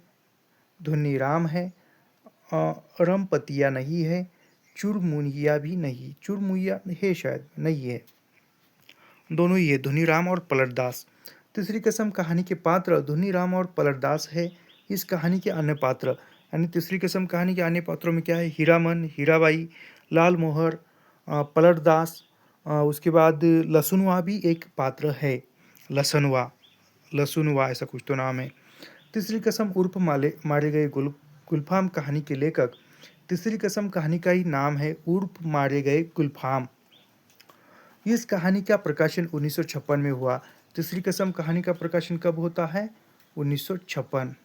धुन्नीराम है, रमपतिया नहीं है, चुरमुनिया भी नहीं, चुरमुनिया है शायद, नहीं है, दोनों ही है, धुनीराम और पलटदास। तीसरी कसम कहानी के पात्र धुनीराम और पलटदास है। इस कहानी के अन्य पात्र, यानी तीसरी कसम कहानी के अन्य पात्रों में क्या है? हीरामन, हीराबाई, लाल मोहर, पलटदास, उसके बाद लसुनवा भी एक पात्र है, लसुनवा ऐसा कुछ तो नाम है। तीसरी कसम उर्फ मारे गए गुलफाम कहानी के लेखक, तीसरी कसम कहानी का ही नाम है उर्फ मारे गए गुलफाम। इस कहानी का प्रकाशन 1956 में हुआ। तीसरी कसम कहानी का प्रकाशन कब होता है? 1956।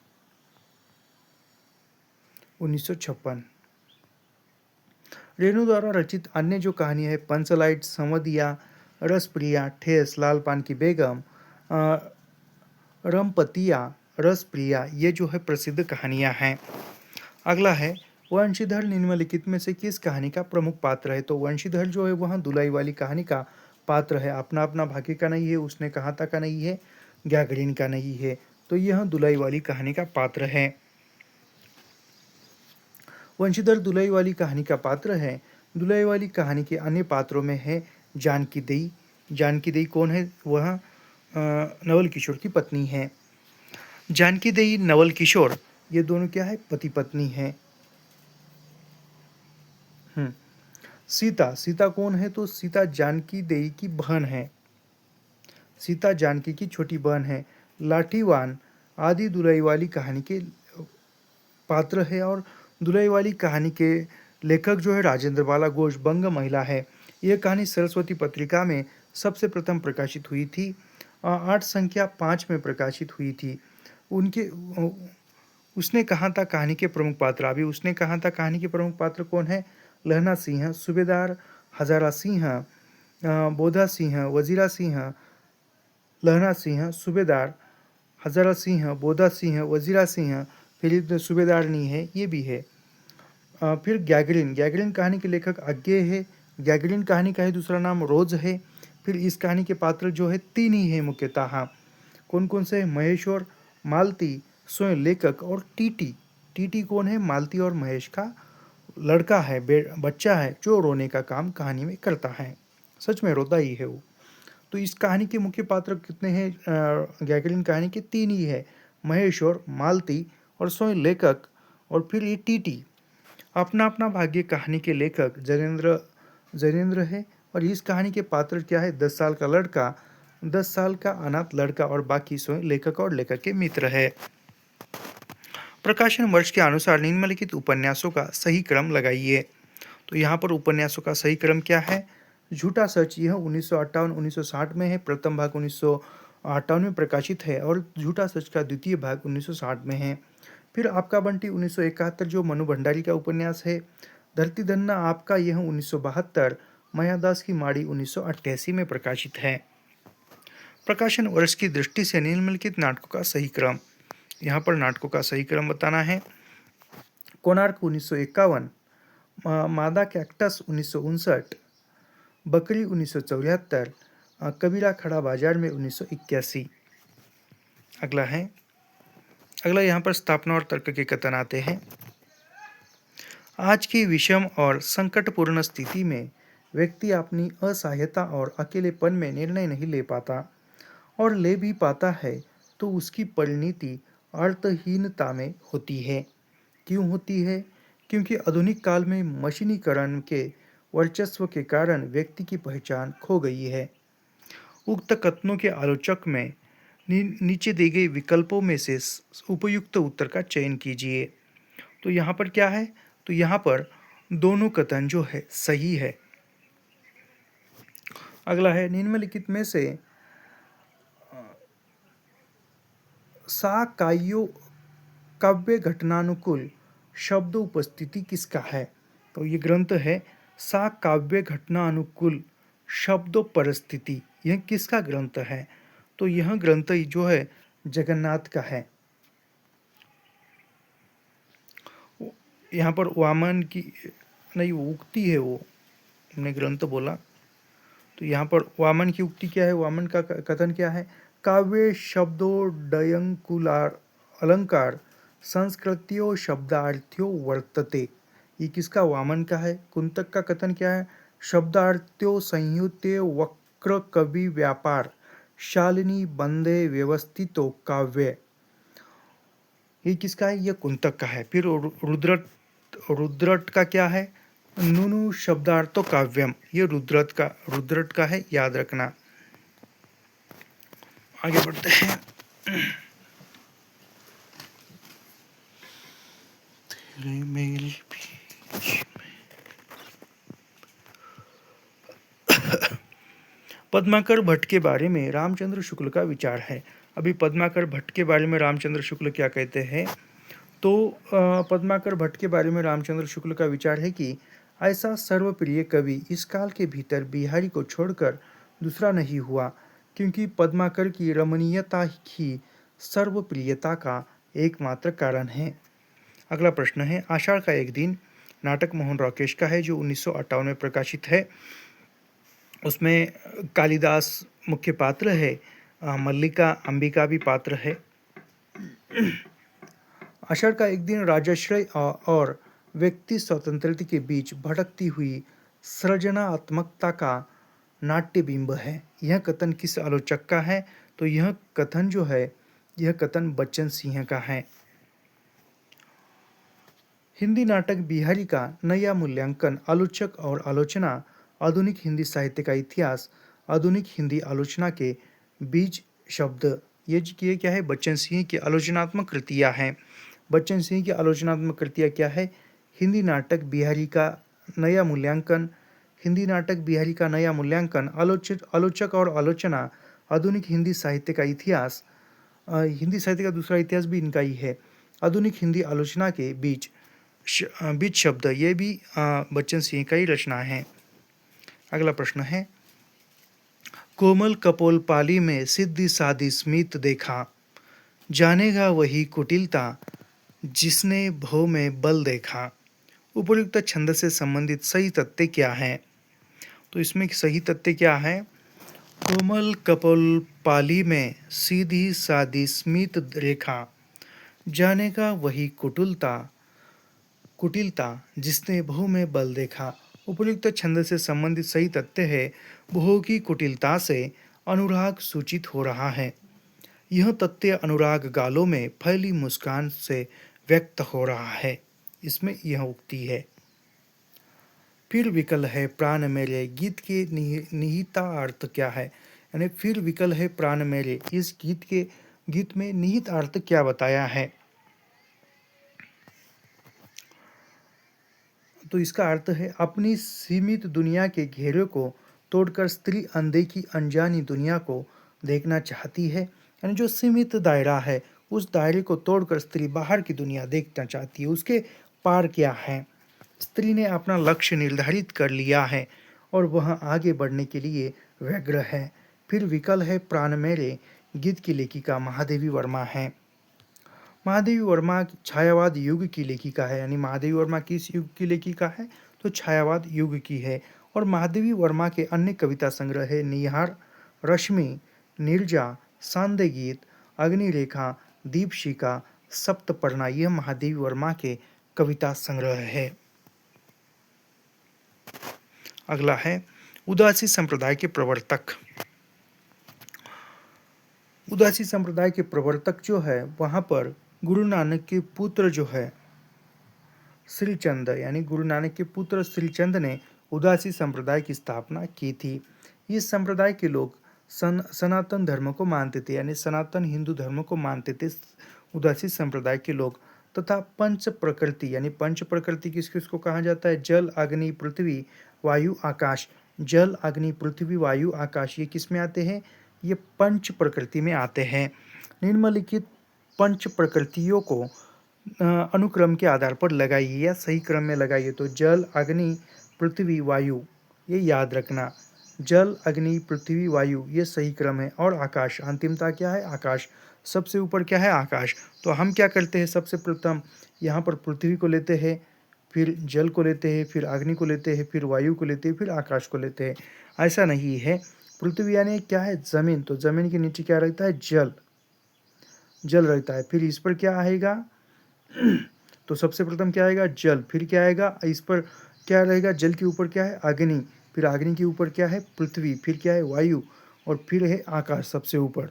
रेणु द्वारा रचित अन्य जो कहानी है पंचलाइट, समदिया, रसप्रिया, ठेस, लालपान की बेगम, रमपतिया, रसप्रिया, ये जो है प्रसिद्ध कहानियां हैं। अगला है वंशीधर निम्नलिखित में से किस कहानी का प्रमुख पात्र है? तो वंशीधर जो है वह दुलाई वाली कहानी का पात्र है। अपना अपना भाग्य का नहीं है, उसने कहा था का नहीं है, गैगरीन का नहीं है, तो यह दुलाई वाली कहानी का पात्र है। वंशीधर दुलाई वाली कहानी का पात्र है। दुलाई वाली कहानी के अन्य पात्रों में है जानकी देई। जानकी देई कौन है? वह नवल किशोर की पत्नी है। जानकी देई, नवल किशोर, ये दोनों क्या है? पति पत्नी है। सीता, सीता कौन है? तो सीता जानकी देई की बहन है। सीता जानकी की छोटी बहन है। लाठीवान आदि दुलाई वाली कहानी के पात्र है और दुलाई वाली कहानी के लेखक जो है राजेंद्र बाला घोष, बंग महिला है। यह कहानी सरस्वती पत्रिका में सबसे प्रथम प्रकाशित हुई थी, 8 संख्या 5 में प्रकाशित हुई थी। उनके उसने कहा था कहानी के प्रमुख पात्र, अभी उसने कहा था कहानी के प्रमुख पात्र कौन है? लहना सिंह, सूबेदार हजारा सिंह, बोधा सिंह, वजीरा सिंह, लहना सिंह, सूबेदार हजारा सिंह, बोधा सिंह, वजीरा सिंह, फिर सूबेदारनी है, ये भी है। फिर गैगरीन, गैगरीन कहानी के लेखक अज्ञे है। गैगरीन कहानी का है दूसरा नाम रोज है। फिर इस कहानी के पात्र जो है 3 ही है मुख्यतः। कौन कौन से? महेश्वर, मालती, स्वयं लेखक और टीटी। टीटी कौन है? मालती और महेश का लड़का है, बच्चा है, जो रोने का काम कहानी में करता है, सच में रोता ही है वो। तो इस कहानी के मुख्य पात्र कितने हैं? गैगरीन कहानी के 3 ही है, महेश्वर, मालती और स्वयं लेखक, और फिर ये टीटी। अपना अपना भाग्य कहानी के लेखक जैनेन्द्र है और इस कहानी के पात्र क्या है? 10 साल का लड़का, 10 साल का अनाथ लड़का और बाकी स्वयं लेखक और लेखक के मित्र है। प्रकाशन वर्ष के अनुसार निम्नलिखित उपन्यासों का सही क्रम लगाइए। तो यहाँ पर उपन्यासों का सही क्रम क्या है? झूठा सच, यह 1958-1960 में है। प्रथम भाग 1958 में प्रकाशित है और झूठा सच का द्वितीय भाग 1960 में है। फिर आपका बंटी 1971 जो मनु भंडारी का उपन्यास है। धरती धन्ना आपका, यह 1972। मायादास की माड़ी 1988 में प्रकाशित है। प्रकाशन वर्ष की दृष्टि से निम्नलिखित नाटकों का सही क्रम। यहाँ पर नाटकों का सही क्रम बताना है। कोणार्क 1951, मादा कैक्टस 1959, बकरी 1974, कबीरा खड़ा बाजार में 1981। अगला यहाँ पर स्थापना और तर्क के कथन आते हैं। आज की विषम और संकटपूर्ण स्थिति में व्यक्ति अपनी असहायता और अकेलेपन में निर्णय नहीं ले पाता, और ले भी पाता है तो उसकी परिणति अर्थहीनता में होती है। क्यों होती है? क्योंकि आधुनिक काल में मशीनीकरण के वर्चस्व के कारण व्यक्ति की पहचान खो गई है। उक्त कथनों के आलोचक में नीचे दिए गए विकल्पों में से उपयुक्त उत्तर का चयन कीजिए। तो यहाँ पर क्या है? तो यहाँ पर दोनों कथन जो है सही है। अगला है, निम्नलिखित में से सा काव्य घटनानुकूल शब्द उपस्थिति किसका है? तो ये ग्रंथ है सा काव्य घटनानुकूल शब्दों परिस्थिति। यह किसका ग्रंथ है? तो यह ग्रंथ जो है जगन्नाथ का है। यहाँ पर वामन की नहीं, वो उक्ति है, वो हमने ग्रंथ बोला। तो यहाँ पर वामन की उक्ति क्या है? वामन का कथन क्या है? काव्य शब्दोडयंकुलार अलंकार संस्कृत्यो शब्दार्थ्यो वर्तते। ये किसका? वामन का है। कुंतक का कथन क्या है? शब्दार्थ्यो संयुते वक्र कवि व्यापार शालिनी बंदे व्यवस्थितो काव्य। ये किसका है? ये कुंतक का है। फिर रुद्रट का क्या है? नुनु शब्दार्थो काव्यम। ये रुद्रट का है, याद रखना। आगे बढ़ते हैं। पद्माकर भट्ट के बारे में रामचंद्र शुक्ल का विचार है। अभी पद्माकर भट्ट के बारे में रामचंद्र शुक्ल क्या कहते हैं? तो पद्माकर भट्ट के बारे में रामचंद्र शुक्ल का विचार है कि ऐसा सर्वप्रिय कवि इस काल के भीतर बिहारी को छोड़कर दूसरा नहीं हुआ, क्योंकि पद्माकर की रमणीयता ही सर्वप्रियता का एकमात्र कारण है। अगला प्रश्न है, आषाढ़ का एक दिन नाटक मोहन राकेश का है जो 1958 में प्रकाशित है। उसमें कालिदास मुख्य पात्र है, मल्लिका अंबिका भी पात्र है। आषाढ़ का एक दिन राजाश्रय और व्यक्ति स्वतंत्रता के बीच भटकती हुई सृजनात्मकता का नाट्यबिंब है। यह कथन किस आलोचक का है? तो यह कथन बच्चन सिंह का है। हिंदी नाटक बिहारी का नया मूल्यांकन, आलोचक और आलोचना, आधुनिक हिंदी साहित्य का इतिहास, आधुनिक हिंदी आलोचना के बीज शब्द। ये क्या है? बच्चन सिंह की आलोचनात्मक कृतियाँ हैं। बच्चन सिंह की आलोचनात्मक कृतियाँ क्या है? हिंदी नाटक बिहारी का नया मूल्यांकन, हिंदी नाटक बिहारी का नया मूल्यांकन, आलोचक और आलोचना, आधुनिक हिंदी साहित्य का इतिहास, हिंदी साहित्य का दूसरा इतिहास भी इनका ही है, आधुनिक हिंदी आलोचना के बीच शब्द, ये भी बच्चन सिंह का ही रचना है। अगला प्रश्न है, कोमल कपोल पाली में सिद्धि साधी स्मित देखा, जानेगा वही कुटिलता जिसने भव में बल देखा। उपयुक्त छंद से संबंधित सही तथ्य क्या है? तो इसमें सही तथ्य क्या है? कोमल कपोल पाली में सीधी सादी स्मित रेखा, जानेगा वही कुटिलता जिसने भव में बल देखा। उपयुक्त छंद से संबंधित सही तथ्य है, भव की कुटिलता से अनुराग सूचित हो रहा है। यह तथ्य अनुराग गालों में फैली मुस्कान से व्यक्त हो रहा है। इसमें यह उक्ति है। फिर विकल है प्राण मेरे गीत के निहितार्थ क्या है? यानी फिर विकल है प्राण मेरे, इस गीत में निहित अर्थ क्या बताया है? तो इसका अर्थ है अपनी सीमित दुनिया के घेरे को तोड़कर स्त्री अनदेखी अनजानी दुनिया को देखना चाहती है। यानी जो सीमित दायरा है उस दायरे को तोड़कर स्त्री बाहर की दुनिया देखना चाहती है, उसके पार क्या है। स्त्री ने अपना लक्ष्य निर्धारित कर लिया है और वह आगे बढ़ने के लिए व्यग्र है। फिर विकल है प्राण मेरे गीत की लेखिका महादेवी वर्मा है। महादेवी वर्मा छायावाद युग की लेखिका है। यानी महादेवी वर्मा किस युग की लेखिका है? तो छायावाद युग की है। और महादेवी वर्मा के अन्य कविता संग्रह है निहार, रश्मि, नीरजा, सांदे गीत, अग्निरेखा, दीपशिखा, सप्तपर्णा। यह महादेवी वर्मा के कविता संग्रह है। अगला है उदासी संप्रदाय के प्रवर्तक। उदासी संप्रदाय के प्रवर्तक जो है वहाँ पर गुरु नानक के पुत्र जो है श्रीचंद, यानी गुरु नानक के पुत्र श्रीचंद ने उदासी संप्रदाय की स्थापना की थी। इस संप्रदाय के लोग सनातन धर्म को मानते थे, यानी सनातन हिंदू धर्म को मानते थे उदासी संप्रदाय के लोग। तथा पंच प्रकृति, यानी पंच प्रकृति किस किस को कहा जाता है? जल, अग्नि, पृथ्वी, वायु, आकाश। जल, अग्नि, पृथ्वी, वायु, आकाश ये किस में आते हैं? ये पंच प्रकृति में आते हैं। निम्नलिखित पंच प्रकृतियों को अनुक्रम के आधार पर लगाइए या सही क्रम में लगाइए। तो जल, अग्नि, पृथ्वी, वायु ये याद रखना। जल, अग्नि, पृथ्वी, वायु ये सही क्रम है। और आकाश, अंतिमता क्या है? आकाश। सबसे ऊपर क्या है? आकाश। तो हम क्या करते हैं? सबसे प्रथम यहाँ पर पृथ्वी को लेते हैं, फिर जल को लेते हैं, फिर अग्नि को लेते हैं, फिर वायु को लेते हैं, फिर आकाश को लेते हैं। ऐसा नहीं है। पृथ्वी यानी क्या है? जमीन। तो जमीन के नीचे क्या रहता है? जल। जल रहता है। फिर इस पर क्या आएगा? तो सबसे प्रथम क्या आएगा? जल। फिर क्या आएगा? इस पर क्या रहेगा? जल के ऊपर क्या है? अग्नि। फिर अग्नि के ऊपर क्या है? पृथ्वी। फिर क्या है? वायु। और फिर है आकाश सबसे ऊपर।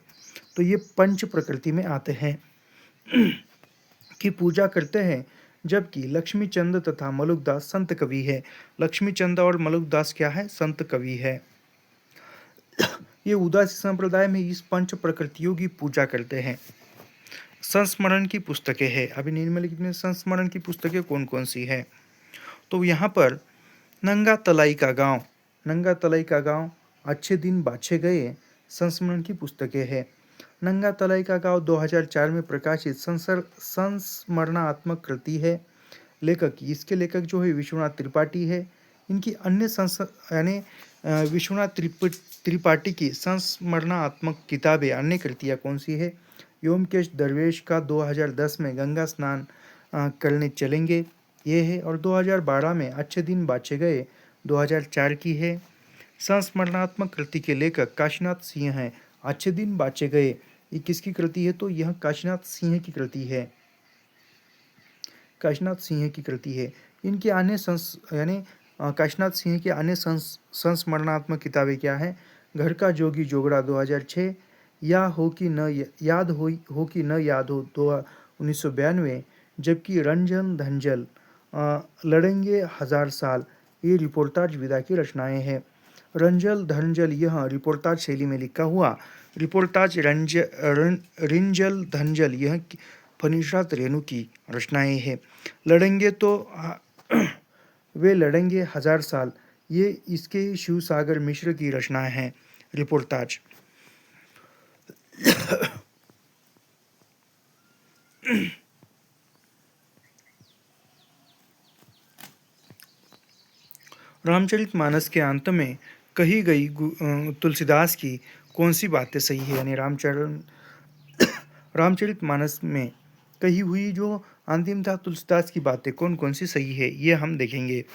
तो ये पंच प्रकृति में आते हैं की पूजा करते हैं। जबकि लक्ष्मीचंद तथा मलुकदास संत कवि है। लक्ष्मीचंद और मलुकदास क्या है? संत कवि है। ये उदासी संप्रदाय में इस पंच प्रकृतियों की पूजा करते हैं। संस्मरण की पुस्तकें हैं। अभी निम्नलिखित में संस्मरण की पुस्तकें कौन कौन सी है? तो यहाँ पर नंगा तलाई का गांव, नंगा तलाई का गांव, अच्छे दिन बाछे गए, संस्मरण की पुस्तकें हैं। नंगा तलाई का गांव 2004 में प्रकाशित संस्मरणात्मक कृति है। इसके लेखक जो है विश्वनाथ त्रिपाठी है। इनकी अन्य यानी विश्वनाथ त्रिपाठी की संस्मरणात्मक किताबें, अन्य कृतियाँ कौन सी है? योमकेश दरवेश का 2010 में गंगा स्नान करने चलेंगे ये है। और 2012 में अच्छे दिन बाछे गए 2004 की है। संस्मरणात्मक कृति के लेखक काशीनाथ सिंह हैं। अच्छे दिन बाछे गए ये किसकी कृति है? तो यह काशीनाथ सिंह की कृति है। काशीनाथ सिंह की कृति है। इनकी अन्य यानी काशीनाथ सिंह की अन्य संस्मरणात्मक किताबें क्या है? घर का जोगी जोगड़ा 2006, या हो कि न याद हो कि न याद हो 1992। जबकि रंजन धंजल लड़ेंगे हजार साल ये रिपोर्टाज विधा की रचनाएं हैं। रंजल धंजल यह रिपोर्टाज शैली में लिखा हुआ रिपोर्टाज रिंजल धंजल यह फनीशात रेणु की रचनाएं हैं। लड़ेंगे तो वे लड़ेंगे हजार साल ये इसके शिव सागर मिश्र की रचनाएं हैं। रिपोर्टाज रामचरितमानस के अंत में कही गई तुलसीदास की कौन सी बातें सही है? यानी रामचरितमानस में कही हुई जो अंतिमतः तुलसीदास की बातें कौन कौन सी सही है ये हम देखेंगे।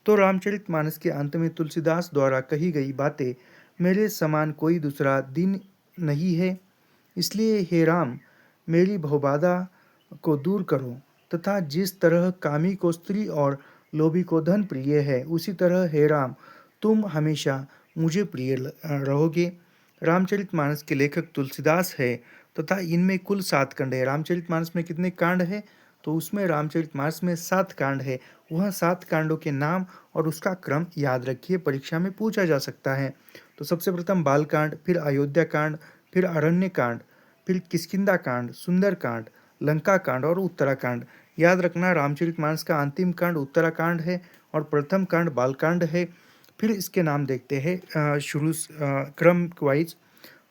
तो रामचरितमानस के अंत में तुलसीदास द्वारा कही गई बातें, मेरे समान कोई दूसरा दिन नहीं है, इसलिए हे राम मेरी भवबाधा को दूर करो, तथा जिस तरह कामी को स्त्री और लोभी को धन प्रिय है, उसी तरह हे राम तुम हमेशा मुझे प्रिय रहोगे। रामचरितमानस के लेखक तुलसीदास है तथा इनमें कुल 7 खंड है। रामचरितमानस में कितने कांड है? तो उसमें रामचरितमानस में 7 कांड है। वह 7 कांडों के नाम और उसका क्रम याद रखिए, परीक्षा में पूछा जा सकता है। तो सबसे प्रथम बालकांड, फिर अयोध्या कांड, फिर अरण्य कांड, फिर किष्किंधा कांड, सुंदर कांड, लंका कांड और उत्तराकांड। याद रखना रामचरितमानस का अंतिम कांड उत्तराकांड है और प्रथम कांड बालकांड है। फिर इसके नाम देखते हैं क्रम वाइज।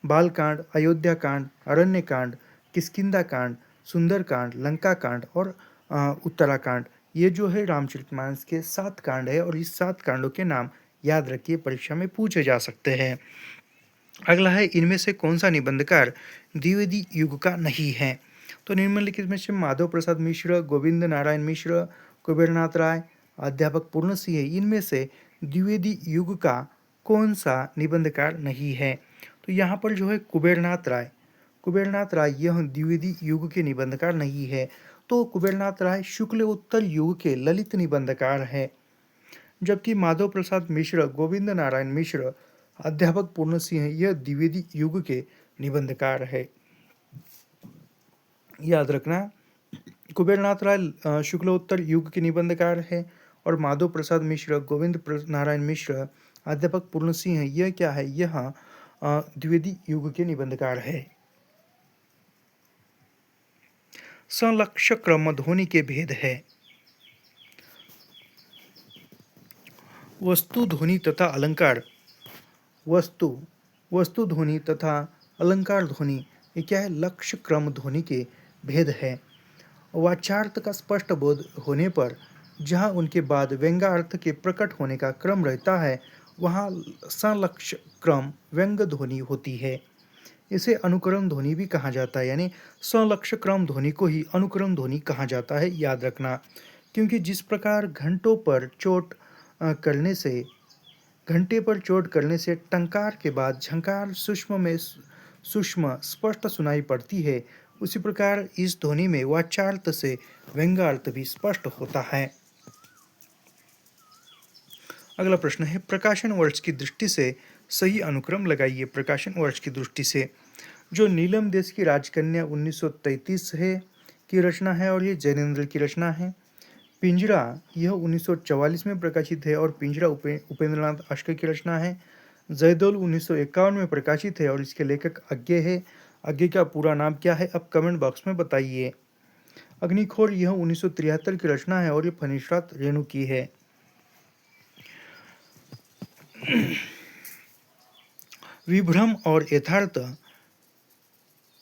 बालकांड, अयोध्या कांड, अरण्य कांड, किष्किंधा कांड, सुंदर कांड, लंका कांड और उत्तराकांड। ये जो है रामचरितमानस के 7 कांड है और इस 7 कांडों के नाम याद रखिए, परीक्षा में पूछे जा सकते हैं। अगला है, इनमें से कौन सा निबंधकार द्विवेदी युग का नहीं है? तो निम्नलिखित में से माधव प्रसाद मिश्र, गोविंद नारायण मिश्र, कुबेरनाथ राय, अध्यापक पूर्ण सिंह, इनमें से द्विवेदी युग का कौन सा निबंधकार नहीं है? तो यहाँ पर जो है कुबेरनाथ राय यह द्विवेदी युग के निबंधकार नहीं है। तो कुबेरनाथ राय शुक्ल उत्तर युग के ललित निबंधकार है, जबकि माधव प्रसाद मिश्र, गोविंद नारायण मिश्र, अध्यापक पूर्ण सिंह यह द्विवेदी युग के निबंधकार है। याद रखना, कुबेरनाथ राय शुक्लोत्तर युग के निबंधकार है और माधव प्रसाद मिश्र, नारायण मिश्र, अध्यापक पूर्ण सिंह यह क्या है? यह द्विवेदी युग के निबंधकार है। संलक्ष क्रम ध्वनि के भेद है। वस्तु ध्वनि तथा अलंकार। वस्तु ध्वनि तथा अलंकार ध्वनि, ये क्या है? लक्ष्य क्रम ध्वनि के भेद है। वाच्यार्थ का स्पष्ट बोध होने पर जहाँ उनके बाद व्यंग्यार्थ के प्रकट होने का क्रम रहता है, वहाँ संलक्ष्य क्रम व्यंग ध्वनि होती है। इसे अनुक्रम ध्वनि भी कहा जाता है, यानी संलक्ष्य क्रम ध्वनि को ही अनुक्रम ध्वनि कहा जाता है। याद रखना, क्योंकि जिस प्रकार घंटे पर चोट करने से टंकार के बाद झंकार सूक्ष्म स्पष्ट सुनाई पड़ती है, उसी प्रकार इस ध्वनि में वाच्यार्थ से व्यंग्यार्थ भी स्पष्ट होता है। अगला प्रश्न है, प्रकाशन वर्ष की दृष्टि से सही अनुक्रम लगाइए। प्रकाशन वर्ष की दृष्टि से जो नीलम देश की राजकन्या 1933 है की रचना है और ये जैनेन्द्र की रचना है। पिंजरा यह 1944 में प्रकाशित है और पिंजरा उपेंद्रनाथ आष्के की रचना है। जयदोल 1951 में प्रकाशित है और इसके लेखक अज्ञे है। अज्ञे का पूरा नाम क्या है? अब कमेंट बॉक्स में बताइए। अग्निखोर यह 1973 की रचना है और ये फणिश्रात रेणु की है। विभ्रम और यथार्थ,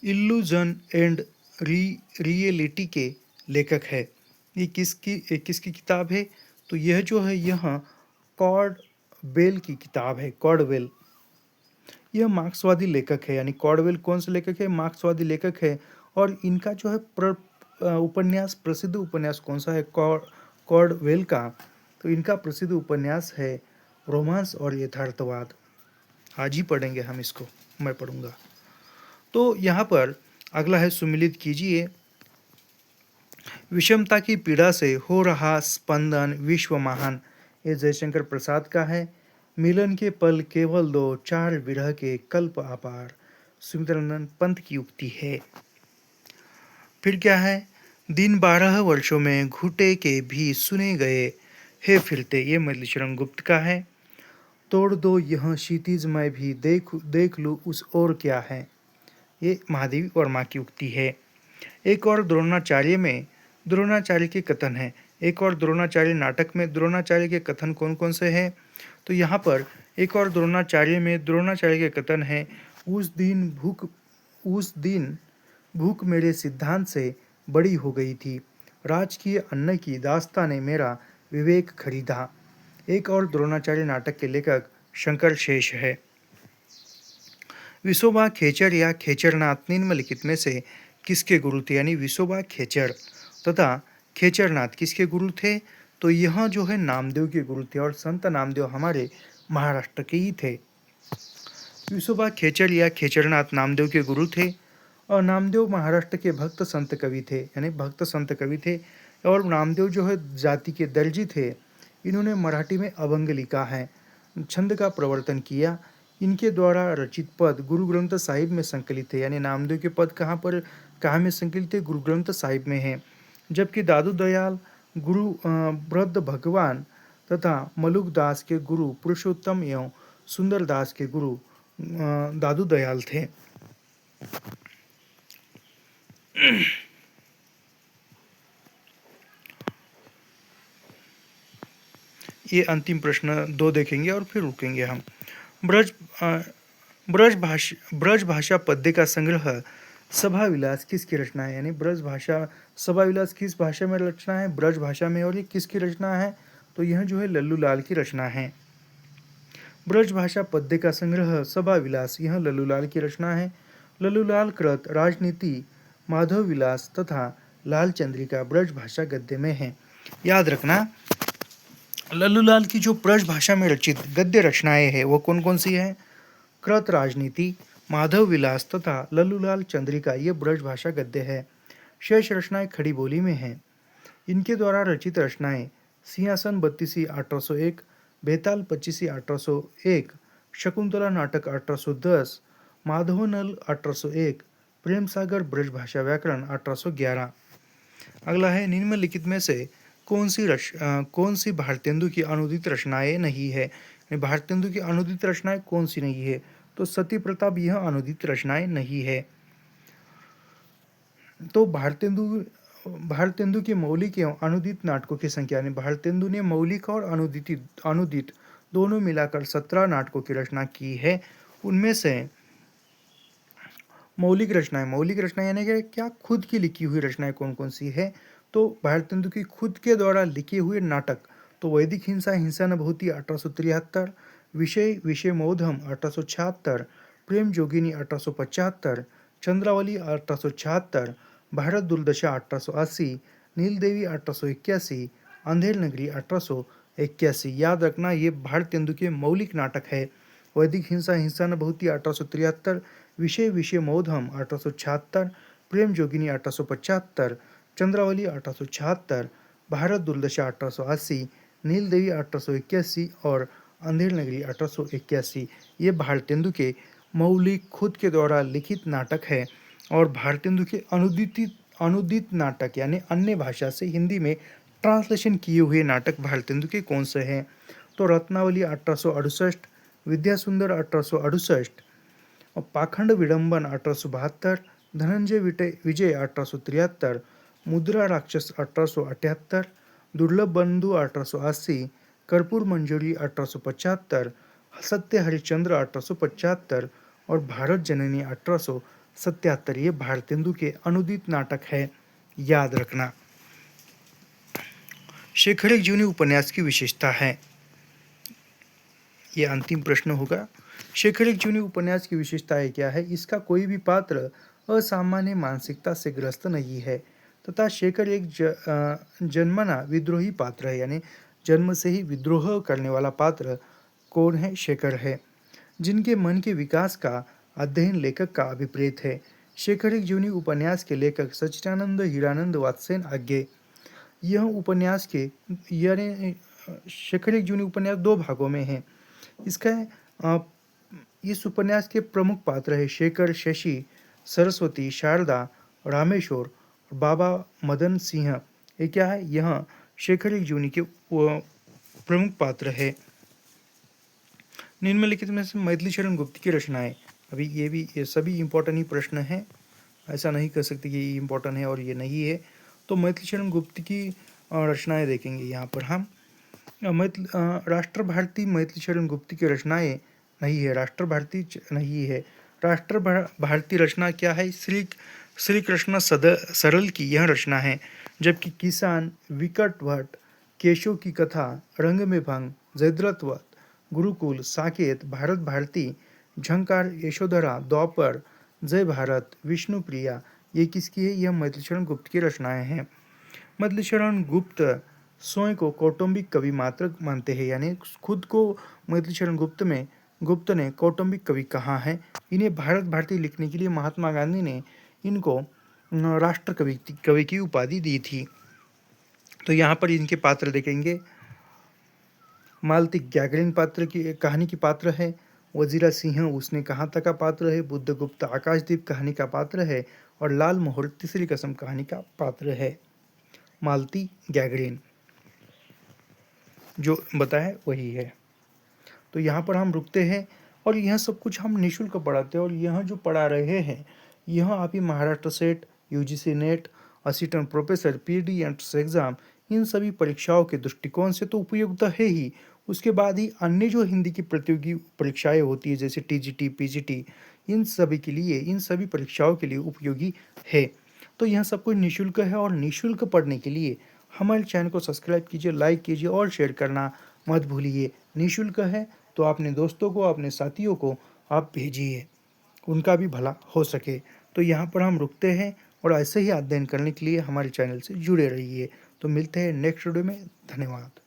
इल्यूजन एंड रियलिटी के लेखक है। ये किसकी किताब है? तो यह जो है यह कॉर्डवेल की किताब है। कॉर्डवेल यह मार्क्सवादी लेखक है, यानी कॉर्डवेल कौन सा लेखक है? मार्क्सवादी लेखक है। और इनका जो है प्रसिद्ध उपन्यास कौन सा है कॉर्डवेल का? तो इनका प्रसिद्ध उपन्यास है रोमांस और यथार्थवाद। आज ही पढ़ेंगे हम इसको, मैं पढ़ूंगा। तो यहाँ पर अगला है, सुमिलित कीजिए। विषमता की पीड़ा से हो रहा स्पंदन विश्व महान, ये जयशंकर प्रसाद का है। मिलन के पल केवल दो, चार विरह के कल्प अपार, सुमित्रानंद पंत की उक्ति है। फिर क्या है? दिन 12 वर्षों में घुटे के भी सुने गए हे फिरते, ये मल्लीशरण गुप्त का है। तोड़ दो यह क्षितिज भी देख लूँ उस और क्या है, ये महादेवी वर्मा की उक्ति है। एक और द्रोणाचार्य के कथन है। एक और द्रोणाचार्य नाटक में द्रोणाचार्य के कथन कौन कौन से हैं? तो यहाँ पर एक और द्रोणाचार्य में द्रोणाचार्य के कथन है, उस दिन भूख मेरे सिद्धांत से बड़ी हो गई थी, राजकीय अन्न की दास्तां ने मेरा विवेक खरीदा। एक और द्रोणाचार्य नाटक के लेखक शंकर शेष है। विसोबा खेचर या खेचरनाथ निम्नलिखित में से किसके गुरु थे? यानी विसोबा खेचर तथा खेचरनाथ किसके गुरु थे? तो यह जो है नामदेव के गुरु थे और संत नामदेव हमारे महाराष्ट्र के ही थे। विसोबा खेचर या खेचरनाथ नामदेव के गुरु थे और नामदेव महाराष्ट्र के भक्त संत कवि थे, यानी भक्त संत कवि थे। और नामदेव जो है जाति के दर्जी थे। इन्होंने मराठी में अभंग लिखा है, छंद का प्रवर्तन किया। इनके द्वारा रचित पद गुरु ग्रंथ साहिब में संकलित है, यानी नामदेव के पद कहाँ में संकलित है? गुरु ग्रंथ साहिब में है। जबकि दादू दयाल गुरु वृद्ध भगवान तथा मलुक दास के गुरु पुरुषोत्तम एवं सुंदर दास के गुरु दादू दयाल थे। ये अंतिम प्रश्न 2 देखेंगे और फिर रुकेंगे हम। ब्रज ब्रज भाषा पद्य का संग्रह सभा विलास किसकी रचना है? यानी ब्रज भाषा सभा विलास किस भाषा में रचना है? ब्रज भाषा में। और ये किसकी रचना है? तो यह जो है लल्लू लाल की रचना है। ब्रज भाषा पद्य का संग्रह सभा विलास यह लल्लू लाल की रचना है। लल्लू लाल कृत राजनीति, माधव विलास तथा लाल चंद्रिका ब्रज भाषा गद्य में है। याद रखना, लल्लू लाल की जो ब्रज भाषा में रचित गद्य रचनाएं हैं वो कौन कौन सी हैं? कृत राजनीति, माधव विलास तथा लल्लूलाल चंद्रिका ये ब्रज भाषा गद्य है। शेष रचनाएं खड़ी बोली में हैं। इनके द्वारा रचित रचनाएं सिंहासन 32 1801, बेताल 25 1801, शकुंतला नाटक 1810, माधवनल 1801, प्रेम सागर ब्रज भाषा व्याकरण 1811। अगला है, निम्नलिखित में से कौन सी भारतेंदु की अनुदित रचनाएं नहीं है? भारतेंदु की अनुदित रचनाएं कौन सी नहीं है? तो सती प्रताप यह अनुदित रचनाएं नहीं है। तो भारतेंदु के मौलिक एवं अनुदित नाटकों की संख्या, यानी भारतेंदु ने मौलिक और अनुदित दोनों मिलाकर 17 नाटकों की रचना की है। उनमें से मौलिक रचनाएं यानी कि क्या खुद की लिखी हुई रचनाएं कौन कौन सी है? तो भारतेंदु की खुद के द्वारा लिखे हुए नाटक तो वैदिक हिंसा, हिंसा न भूति 1873, विषय मोधम 1876, प्रेम जोगिनी 1875, चंद्रावली 1876, भारत दुर्दशा 1880, नीलदेवी 1881, अंधेर नगरी 1881। याद रखना, ये भारतेंदु के मौलिक नाटक है। वैदिक हिंसा, हिंसा न भूति 1873, विषय मोधम 1876, प्रेम जोगिनी 1875, चंद्रावली 1876, भारत दुर्दशा 1880, नीलदेवी 1881 और अंधेर नगरी 1881। ये भारतेंदु के मौलिक खुद के द्वारा लिखित नाटक है। और भारतेंदु के अनुदित नाटक यानी अन्य भाषा से हिंदी में ट्रांसलेशन किए हुए नाटक भारतेंदु के कौन से हैं? तो रत्नावली 1868, विद्यासुंदर 1868, और पाखंड विडंबन 1872, धनंजय विजय 1873, मुद्रा राक्षस 1878, दुर्लभ बंधु 1880, कर्पूर मंजूरी 1875, सत्य हरिश्चंद्र 1875 और भारत जननी 1877। ये भारतेंदु के अनुदित नाटक है। याद रखना। शेखर एक जीवनी उपन्यास की विशेषता है, यह अंतिम प्रश्न होगा। शेखर एक जीवनी उपन्यास की विशेषताएं क्या है? इसका कोई भी पात्र असामान्य मानसिकता से ग्रस्त नहीं है तथा शेखर एक जन्मना विद्रोही पात्र है, यानी जन्म से ही विद्रोह करने वाला पात्र कौन है? शेखर है, जिनके मन के विकास का अध्ययन लेखक का अभिप्रेत है। शेखर एक जीवनी उपन्यास के लेखक सच्चिदानंद हीरानंद वात्सेन आज्ञे। यह उपन्यास के यानी शेखर एक जीवनी उपन्यास 2 भागों में है। इस उपन्यास के प्रमुख पात्र है शेखर, शशि, सरस्वती, शारदा, रामेश्वर, बाबा मदन सिंह। ये क्या है? यह शेखर एक जीवनी के प्रमुख पात्र है। निम्नलिखित में से मैथिली शरण गुप्त की रचनाएं, अभी ये सभी इंपॉर्टेंट ही प्रश्न हैं, ऐसा नहीं कह सकते कि ये इंपॉर्टेंट है और ये नहीं है। तो मैथिली शरण गुप्त की रचनाएं देखेंगे यहाँ पर हम। राष्ट्र भारती मैथिली शरण गुप्त की रचनाएं नहीं है, राष्ट्र भारती नहीं है। राष्ट्र भारती रचना क्या है? श्री कृष्ण सरल की यह रचना है। जबकि किसान, विकट भट्ट, केशव की कथा, रंग में भंग, जयद्रथवत, गुरुकुल, साकेत, भारत भारती, झंकार, यशोधरा, द्वापर, जय भारत, विष्णुप्रिया, ये किसकी है? यह मैथिली शरण गुप्त की रचनाएं हैं। मैथिली शरण गुप्त स्वयं को कौटुंबिक कवि मात्र मानते हैं, यानी खुद को मैथिली शरण गुप्त ने कौटुंबिक कवि कहा है। इन्हें भारत भारती लिखने के लिए महात्मा गांधी ने इनको राष्ट्र कवि की उपाधि दी थी। तो यहाँ पर इनके पात्र देखेंगे। मालती गैगरिन पात्र की कहानी की पात्र है। वजीरा सिंह उसने कहाँ तक का पात्र है। बुद्धगुप्त आकाशदीप कहानी का पात्र है। और लाल मोहर तीसरी कसम कहानी का पात्र है। मालती गैगरिन जो बताए वही है। तो यहाँ पर हम रुकते हैं और यह सब कुछ हम निःशुल्क पढ़ाते हैं। और यह जो पढ़ा रहे हैं यह आप ही Maharashtra SET, UGC NET, assistant professor, PhD entrance exam इन सभी परीक्षाओं के दृष्टिकोण से तो उपयुक्त तो है ही, उसके बाद ही अन्य जो हिंदी की प्रतियोगी परीक्षाएं होती है जैसे टीजीटी, पीजीटी, इन सभी के लिए, इन सभी परीक्षाओं के लिए उपयोगी है। तो यह सब कुछ निःशुल्क है और निःशुल्क पढ़ने के लिए हमारे चैनल को सब्सक्राइब कीजिए, लाइक कीजिए और शेयर करना मत भूलिए। निःशुल्क है तो अपने दोस्तों को, अपने साथियों को आप भेजिए, उनका भी भला हो सके। तो यहाँ पर हम रुकते हैं और ऐसे ही अध्ययन करने के लिए हमारे चैनल से जुड़े रहिए। तो मिलते हैं नेक्स्ट वीडियो में। धन्यवाद।